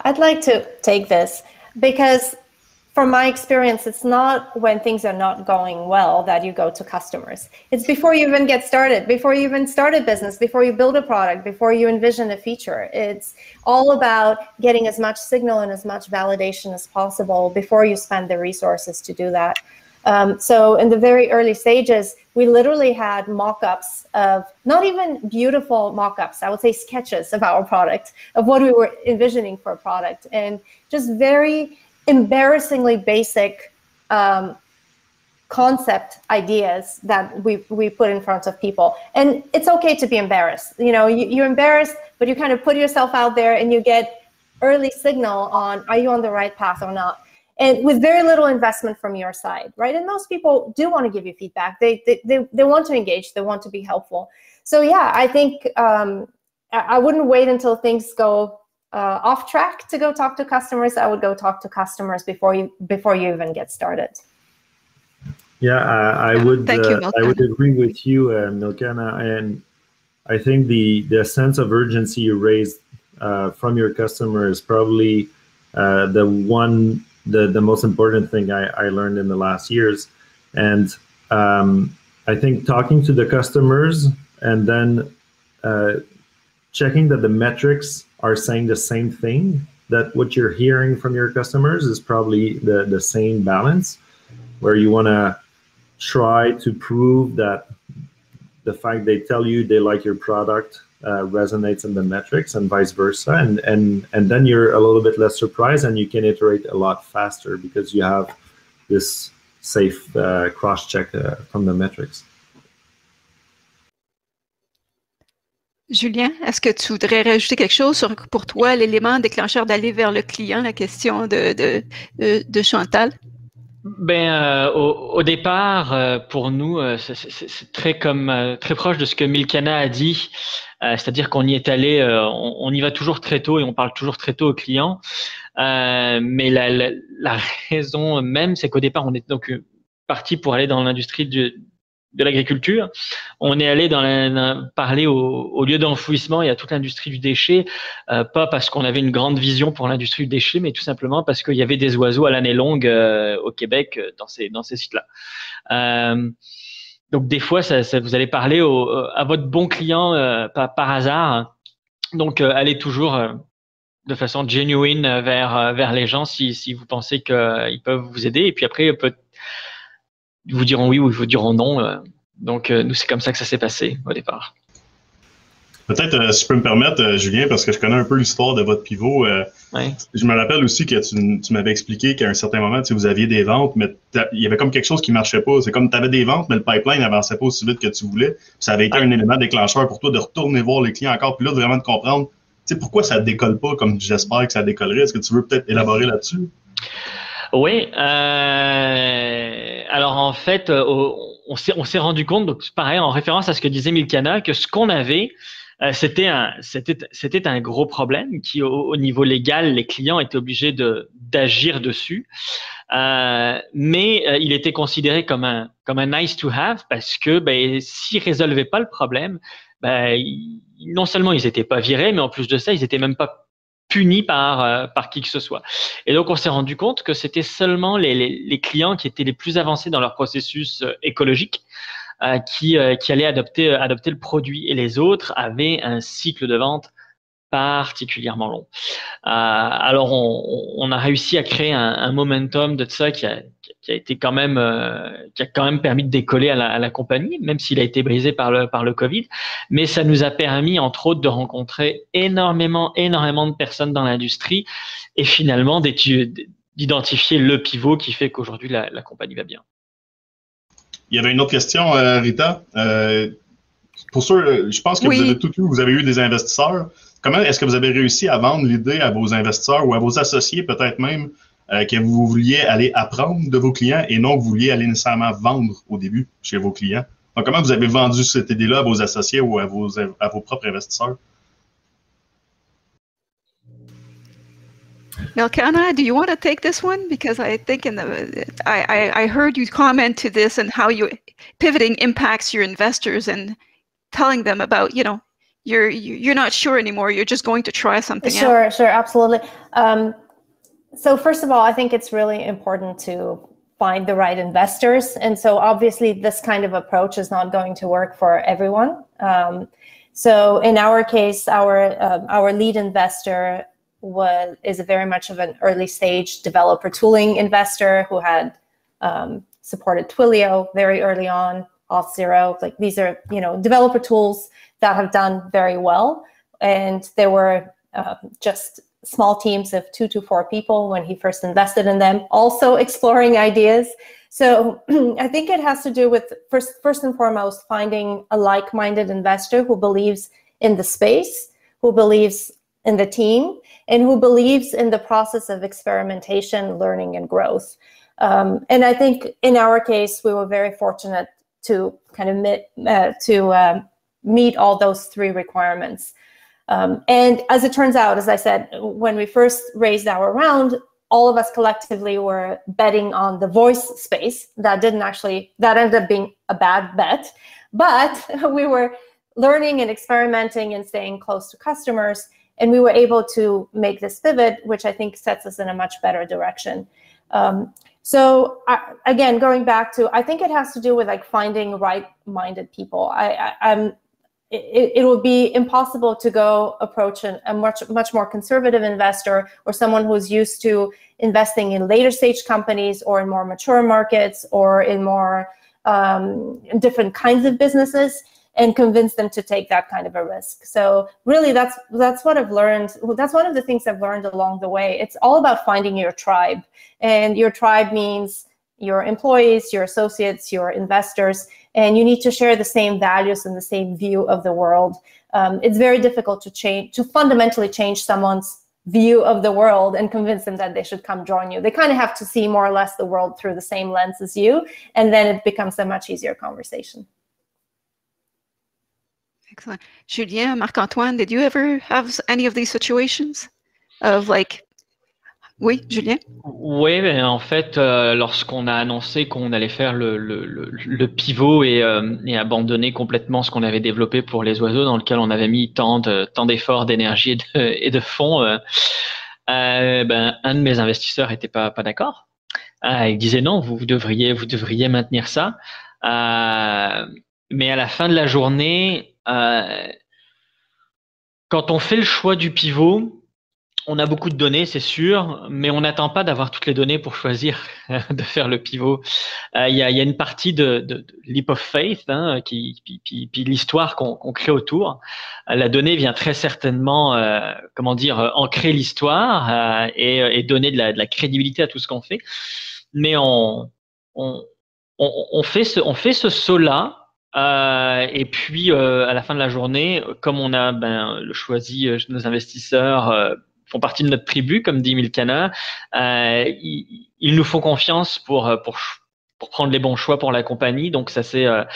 E: I'd like to take this because from my experience, it's not when things are not going well that you go to customers. It's before you even get started, before you even start a business, before you build a product, before you envision a feature. It's all about getting as much signal and as much validation as possible before you spend the resources to do that. So in the very early stages, we literally had mock-ups of, not even beautiful mock-ups, I would say sketches of our product, of what we were envisioning for a product, and just very embarrassingly basic concept ideas that we put in front of people. And it's okay to be embarrassed. You know, you're embarrassed, but you kind of put yourself out there and you get early signal on, are you on the right path or not? And with very little investment from your side, right? And most people do want to give you feedback. They want to engage. They want to be helpful. So yeah, I think I wouldn't wait until things go off track to go talk to customers. I would go talk to customers before you even get started.
C: Yeah, I would agree with you, Milcana, and I think the sense of urgency you raised from your customer is probably the most important thing I learned in the last years. And I think talking to the customers and then checking that the metrics are saying the same thing, that what you're hearing from your customers is probably the same balance, where you want to try to prove that the fact they tell you they like your product resonates in the metrics and vice versa, and then you're a little bit less surprised and you can iterate a lot faster because you have this safe cross-check from the metrics.
B: Julien, est-ce que tu voudrais rajouter quelque chose sur, pour toi, l'élément déclencheur d'aller vers le client, la question de Chantal?
D: Au départ, pour nous, c'est très proche de ce que Milcana a dit, c'est-à-dire qu'on y est allé, on y va toujours très tôt et on parle toujours très tôt aux clients. Mais la raison même, c'est qu'au départ, on est donc parti pour aller dans l'industrie de l'agriculture. On est allé parler au lieu d'enfouissement et à toute l'industrie du déchet, pas parce qu'on avait une grande vision pour l'industrie du déchet, mais tout simplement parce qu'il y avait des oiseaux à l'année longue au Québec dans ces sites-là. Donc des fois, vous allez parler à votre bon client par hasard. Donc allez toujours de façon genuine vers les gens si vous pensez qu'ils peuvent vous aider. Et puis après, ils vous diront oui ou ils vous diront non. Donc, nous, c'est comme ça que ça s'est passé au départ.
A: Peut-être, si je peux me permettre, Julien, parce que je connais un peu l'histoire de votre pivot.
D: Ouais.
A: Je me rappelle aussi que tu m'avais expliqué qu'à un certain moment, vous aviez des ventes, mais il y avait comme quelque chose qui ne marchait pas. C'est comme tu avais des ventes, mais le pipeline n'avançait pas aussi vite que tu voulais. Ça avait été un élément déclencheur pour toi de retourner voir les clients encore, puis là, vraiment de comprendre pourquoi ça ne décolle pas comme j'espère que ça décollerait. Est-ce que tu veux peut-être élaborer là-dessus?
D: Oui. Alors, en fait, on s'est rendu compte, donc pareil, en référence à ce que disait Milcana, que ce qu'on avait, c'était un gros problème qui, au niveau légal, les clients étaient obligés d'agir dessus. Mais il était considéré comme un nice to have parce que s'ils résolvaient pas le problème, non seulement ils n'étaient pas virés, mais en plus de ça, ils étaient même pas puni par qui que ce soit. Et donc, on s'est rendu compte que c'était seulement les clients qui étaient les plus avancés dans leur processus écologique qui allaient adopter le produit, et les autres avaient un cycle de vente particulièrement long. Alors, on a réussi à créer un momentum de ça qui a été quand même, qui a quand même permis de décoller à la compagnie, même s'il a été brisé par le Covid. Mais ça nous a permis, entre autres, de rencontrer énormément de personnes dans l'industrie et finalement d'identifier le pivot qui fait qu'aujourd'hui la compagnie va bien.
A: Il y avait une autre question, Rita. Pour ceux, je pense que vous avez vous avez eu des investisseurs. Comment est-ce que vous avez réussi à vendre l'idée à vos investisseurs ou à vos associés, peut-être même, que vous vouliez aller apprendre de vos clients et non que vous vouliez aller nécessairement vendre au début chez vos clients? Donc, comment vous avez vendu cette idée-là à vos associés ou à vos propres investisseurs?
B: Elkanah, do you want to take this one? Because I think I heard you comment to this and how pivoting impacts your investors and telling them about, you're not sure anymore. You're just going to try something
E: out. Sure, absolutely. So first of all, I think it's really important to find the right investors. And so obviously this kind of approach is not going to work for everyone. So in our case, our lead investor is very much of an early stage developer tooling investor who had supported Twilio very early on, Auth0. Like these are, developer tools that have done very well. And there were just small teams of 2 to 4 people when he first invested in them, also exploring ideas. So I think it has to do with, first and foremost, finding a like-minded investor who believes in the space, who believes in the team, and who believes in the process of experimentation, learning, and growth. And I think in our case, we were very fortunate to kind of meet all those 3 requirements. And as it turns out, as I said, when we first raised our round, all of us collectively were betting on the voice space. That ended up being a bad bet, but we were learning and experimenting and staying close to customers. And we were able to make this pivot, which I think sets us in a much better direction. So again, going back to, I think it has to do with like finding right-minded people. It would be impossible to go approach a much more conservative investor or someone who's used to investing in later stage companies or in more mature markets or in more different kinds of businesses and convince them to take that kind of a risk. So really that's what I've learned. That's one of the things I've learned along the way. It's all about finding your tribe, and your tribe means your employees, your associates, your investors, and you need to share the same values and the same view of the world. It's very difficult to fundamentally change someone's view of the world and convince them that they should come join you. They kind of have to see more or less the world through the same lens as you, and then it becomes a much easier conversation.
B: Excellent. Julien, Marc-Antoine, did you ever have any of these situations of like... Oui, Julien?
D: Oui, mais en fait, lorsqu'on a annoncé qu'on allait faire le pivot et abandonner complètement ce qu'on avait développé pour les oiseaux, dans lequel on avait mis tant d'efforts, d'énergie et de fonds, un de mes investisseurs n'était pas d'accord. Il disait non, vous devriez maintenir ça. Mais à la fin de la journée, quand on fait le choix du pivot, on a beaucoup de données, c'est sûr, mais on n'attend pas d'avoir toutes les données pour choisir de faire le pivot. Il y a une partie de leap of faith, puis l'histoire qu'on crée autour. La donnée vient très certainement, ancrer l'histoire et donner de la crédibilité à tout ce qu'on fait. Mais on fait ce saut-là. Et puis à la fin de la journée, comme on a choisi nos investisseurs font partie de notre tribu, comme dit Milkana, ils nous font confiance pour prendre les bons choix pour la compagnie. Donc ça c'est à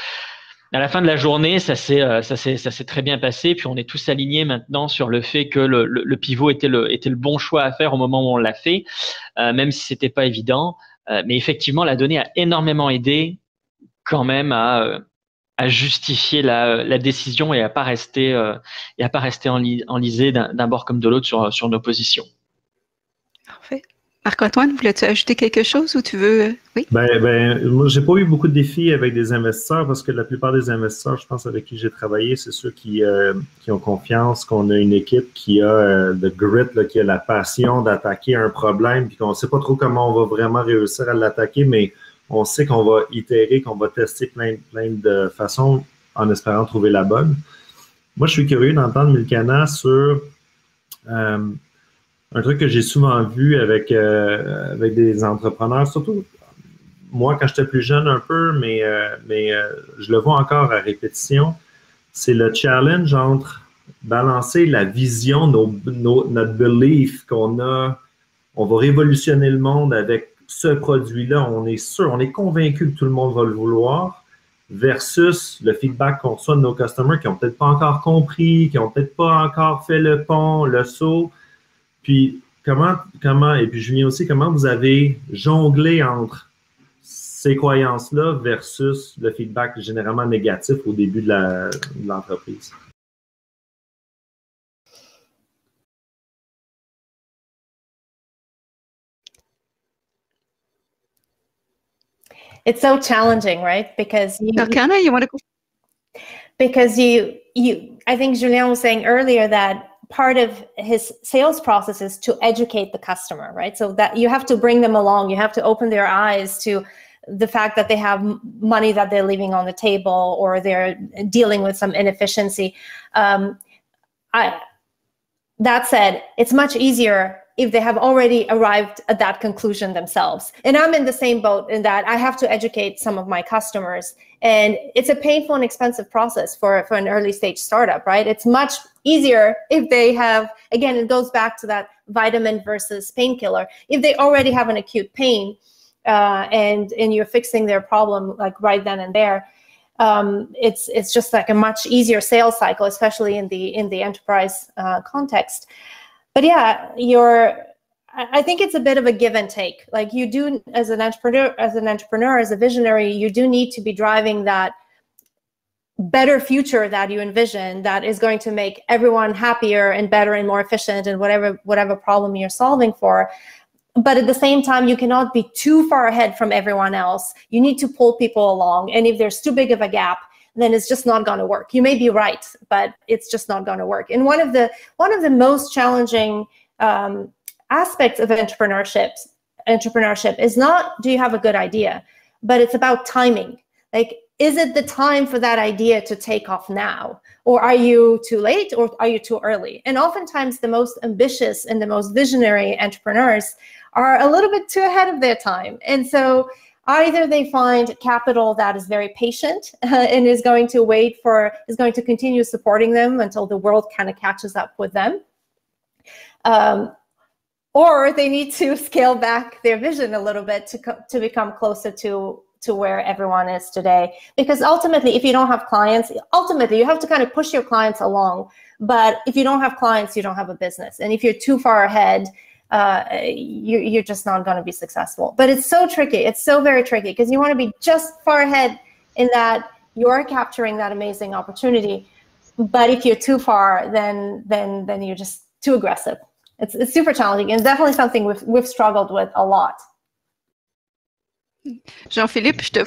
D: la fin de la journée, ça s'est très bien passé. Puis on est tous alignés maintenant sur le fait que le pivot était le bon choix à faire au moment où on l'a fait, même si c'était pas évident. Mais effectivement, la donnée a énormément aidé quand même à à justifier la décision et à pas rester enlisé d'un bord comme de l'autre sur nos positions.
B: Parfait. Marc-Antoine, voulais-tu ajouter quelque chose ou tu veux… Oui?
C: Moi, j'ai pas eu beaucoup de défis avec des investisseurs parce que la plupart des investisseurs, je pense, avec qui j'ai travaillé, c'est ceux qui ont confiance qu'on a une équipe qui a le grit, là, qui a la passion d'attaquer un problème, puis qu'on sait pas trop comment on va vraiment réussir à l'attaquer, mais on sait qu'on va itérer, qu'on va tester plein de façons en espérant trouver la bonne. Moi, je suis curieux d'entendre Milkana sur un truc que j'ai souvent vu avec des entrepreneurs, surtout moi quand j'étais plus jeune un peu, mais je le vois encore à répétition, c'est le challenge entre balancer la vision, notre belief qu'on a, on va révolutionner le monde avec ce produit-là, on est sûr, on est convaincu que tout le monde va le vouloir, versus le feedback qu'on reçoit de nos customers qui n'ont peut-être pas encore compris, qui n'ont peut-être pas encore fait le pont, le saut. Puis, et puis Julien aussi, comment vous avez jonglé entre ces croyances-là versus le feedback généralement négatif au début de l'entreprise?
E: It's so challenging, right? Because
B: Milkana, you want to go?
E: Because I think Julien was saying earlier that part of his sales process is to educate the customer, right? So that you have to bring them along. You have to open their eyes to the fact that they have money that they're leaving on the table or they're dealing with some inefficiency. That said, it's much easier if they have already arrived at that conclusion themselves. And I'm in the same boat in that I have to educate some of my customers. And it's a painful and expensive process for an early stage startup, right? It's much easier if they have, again, it goes back to that vitamin versus painkiller. If they already have an acute pain and you're fixing their problem like right then and there, it's just like a much easier sales cycle, especially in the enterprise context. But yeah, I think it's a bit of a give and take. Like you do as an entrepreneur, as a visionary, you do need to be driving that better future that you envision that is going to make everyone happier and better and more efficient and whatever problem you're solving for. But at the same time, you cannot be too far ahead from everyone else. You need to pull people along. And if there's too big of a gap, then it's just not going to work. You may be right, but it's just not going to work. And one of the most challenging aspects of entrepreneurship is not, do you have a good idea, but it's about timing. Like, is it the time for that idea to take off now? Or are you too late or are you too early? And oftentimes the most ambitious and the most visionary entrepreneurs are a little bit too ahead of their time. And so either they find capital that is very patient and is going to continue supporting them until the world kind of catches up with them. Or they need to scale back their vision a little bit to become closer to where everyone is today. Because ultimately, if you don't have clients, you have to kind of push your clients along. But if you don't have clients, you don't have a business. And if you're too far ahead, you're just not going to be successful. But it's so tricky. It's so very tricky because you want to be just far ahead in that you're capturing that amazing opportunity. But if you're too far, then you're just too aggressive. It's super challenging and definitely something we've struggled with a lot.
B: Jean-Philippe, je te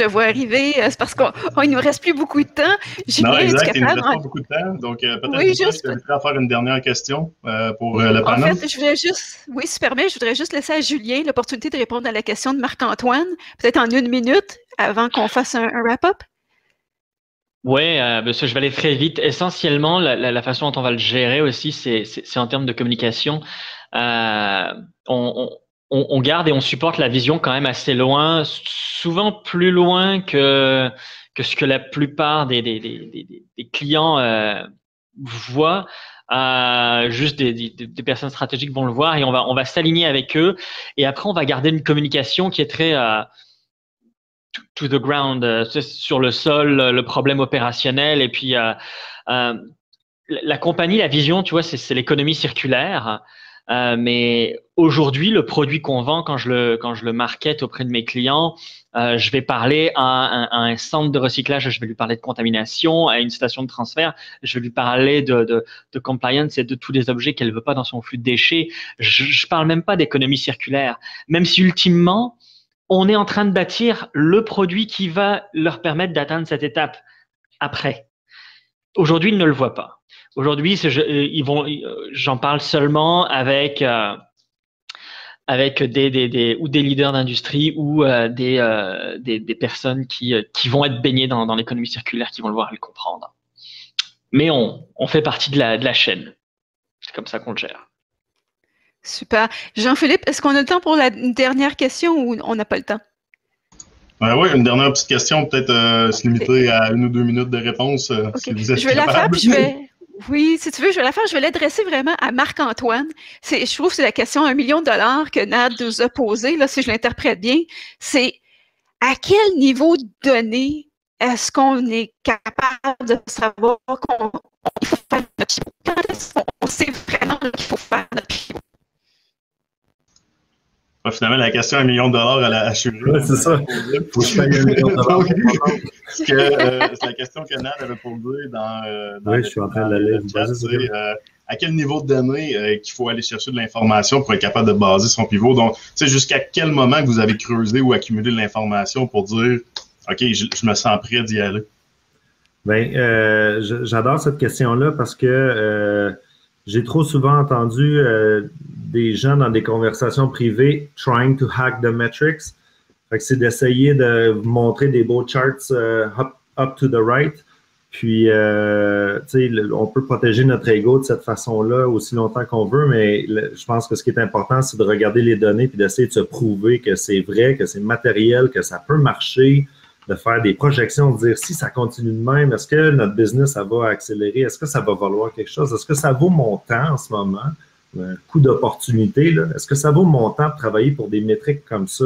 B: vois arriver. C'est parce qu'il ne nous reste plus beaucoup de temps.
A: Non, exact, il ne nous reste pas beaucoup de temps. Donc, peut-être que je t'inviterai à faire une dernière question pour le panel.
B: En fait, si tu permets, je voudrais juste laisser à Julien l'opportunité de répondre à la question de Marc-Antoine, peut-être en 1 minute, avant qu'on fasse un wrap-up.
D: Oui, je vais aller très vite. Essentiellement, la façon dont on va le gérer aussi, c'est en termes de communication. On garde et on supporte la vision quand même assez loin, souvent plus loin que ce que la plupart des clients voient. Juste des personnes stratégiques vont le voir et on va s'aligner avec eux. Et après, on va garder une communication qui est très to the ground, sur le sol, le problème opérationnel. Et puis, la compagnie, la vision, tu vois, c'est l'économie circulaire. Mais aujourd'hui, le produit qu'on vend, quand je le market auprès de mes clients, je vais parler à un centre de recyclage, je vais lui parler de contamination, à une station de transfert, je vais lui parler de compliance et de tous les objets qu'elle veut pas dans son flux de déchets. Je parle même pas d'économie circulaire, même si ultimement, on est en train de bâtir le produit qui va leur permettre d'atteindre cette étape après. Aujourd'hui, ils ne le voient pas. Aujourd'hui, j'en parle seulement avec des leaders d'industrie ou des personnes qui vont être baignées dans l'économie circulaire, qui vont le voir et le comprendre. Mais on fait partie de la chaîne. C'est comme ça qu'on le gère.
B: Super. Jean-Philippe, est-ce qu'on a le temps pour une dernière question ou on n'a pas le temps?
A: Oui, une dernière petite question, peut-être se limiter à 1 ou 2 minutes de réponse.
B: Okay.
A: Si vous êtes
B: je vais la faire, puis oui, si tu veux, je vais la faire. Je vais l'adresser vraiment à Marc-Antoine. Je trouve que c'est la question $1 million que Nad nous a posée, là, si je l'interprète bien. C'est à quel niveau de données est-ce qu'on est capable de savoir qu'il faut faire notre pivot? Quand est-ce qu'on sait vraiment qu'il faut faire notre pivot?
A: Finalement, la question $1 million à la assurée.
C: Oui, c'est ça. Faut que je paye $1 million.
A: C'est la question que Nad avait posée dans
C: oui, je suis en train de la lire.
A: C'est à quel niveau de données qu'il faut aller chercher de l'information pour être capable de baser son pivot. Donc, jusqu'à quel moment que vous avez creusé ou accumulé de l'information pour dire OK, je me sens prêt d'y aller?
C: Bien, j'adore cette question-là parce que j'ai trop souvent entendu des gens dans des conversations privées trying to hack the metrics. Fait que c'est d'essayer de montrer des beaux charts up to the right. Puis, on peut protéger notre ego de cette façon-là aussi longtemps qu'on veut, mais je pense que ce qui est important, c'est de regarder les données puis d'essayer de se prouver que c'est vrai, que c'est matériel, que ça peut marcher, de faire des projections, de dire si ça continue de même, est-ce que notre business, ça va accélérer? Est-ce que ça va valoir quelque chose? Est-ce que ça vaut mon temps en ce moment? Un coût d'opportunité, là. Est-ce que ça vaut mon temps de travailler pour des métriques comme ça?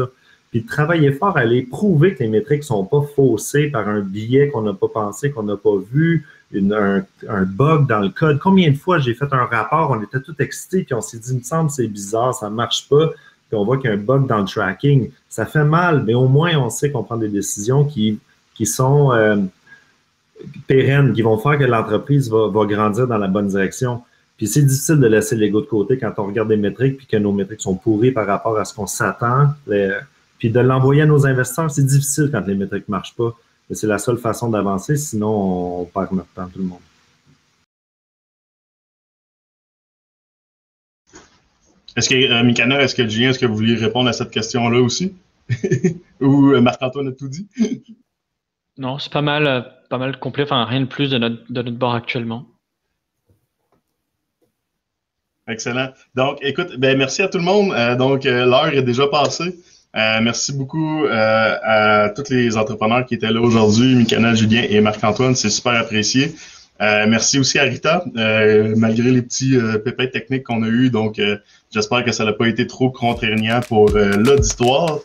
C: Puis de travailler fort à aller prouver que les métriques ne sont pas faussées par un biais qu'on n'a pas pensé, qu'on n'a pas vu, un bug dans le code. Combien de fois j'ai fait un rapport, on était tout excités, puis on s'est dit, il me semble c'est bizarre, ça ne marche pas, puis on voit qu'il y a un bug dans le tracking. Ça fait mal, mais au moins on sait qu'on prend des décisions qui sont pérennes, qui vont faire que l'entreprise va grandir dans la bonne direction. Puis c'est difficile de laisser l'ego de côté quand on regarde des métriques puis que nos métriques sont pourries par rapport à ce qu'on s'attend. Puis de l'envoyer à nos investisseurs, c'est difficile quand les métriques ne marchent pas. Mais c'est la seule façon d'avancer, sinon on perd notre temps, tout le monde.
A: Est-ce que, Mikana, est-ce que Julien, est-ce que vous vouliez répondre à cette question-là aussi? Ou Marc-Antoine a tout dit?
D: Non, c'est pas mal complet, enfin rien de plus de notre bord actuellement.
A: Excellent. Donc, écoute, merci à tout le monde. L'heure est déjà passée. Merci beaucoup à tous les entrepreneurs qui étaient là aujourd'hui, Mikana, Julien et Marc-Antoine, c'est super apprécié. Merci aussi à Rita, malgré les petits pépins techniques qu'on a eus. Donc, j'espère que ça n'a pas été trop contraignant pour l'auditoire.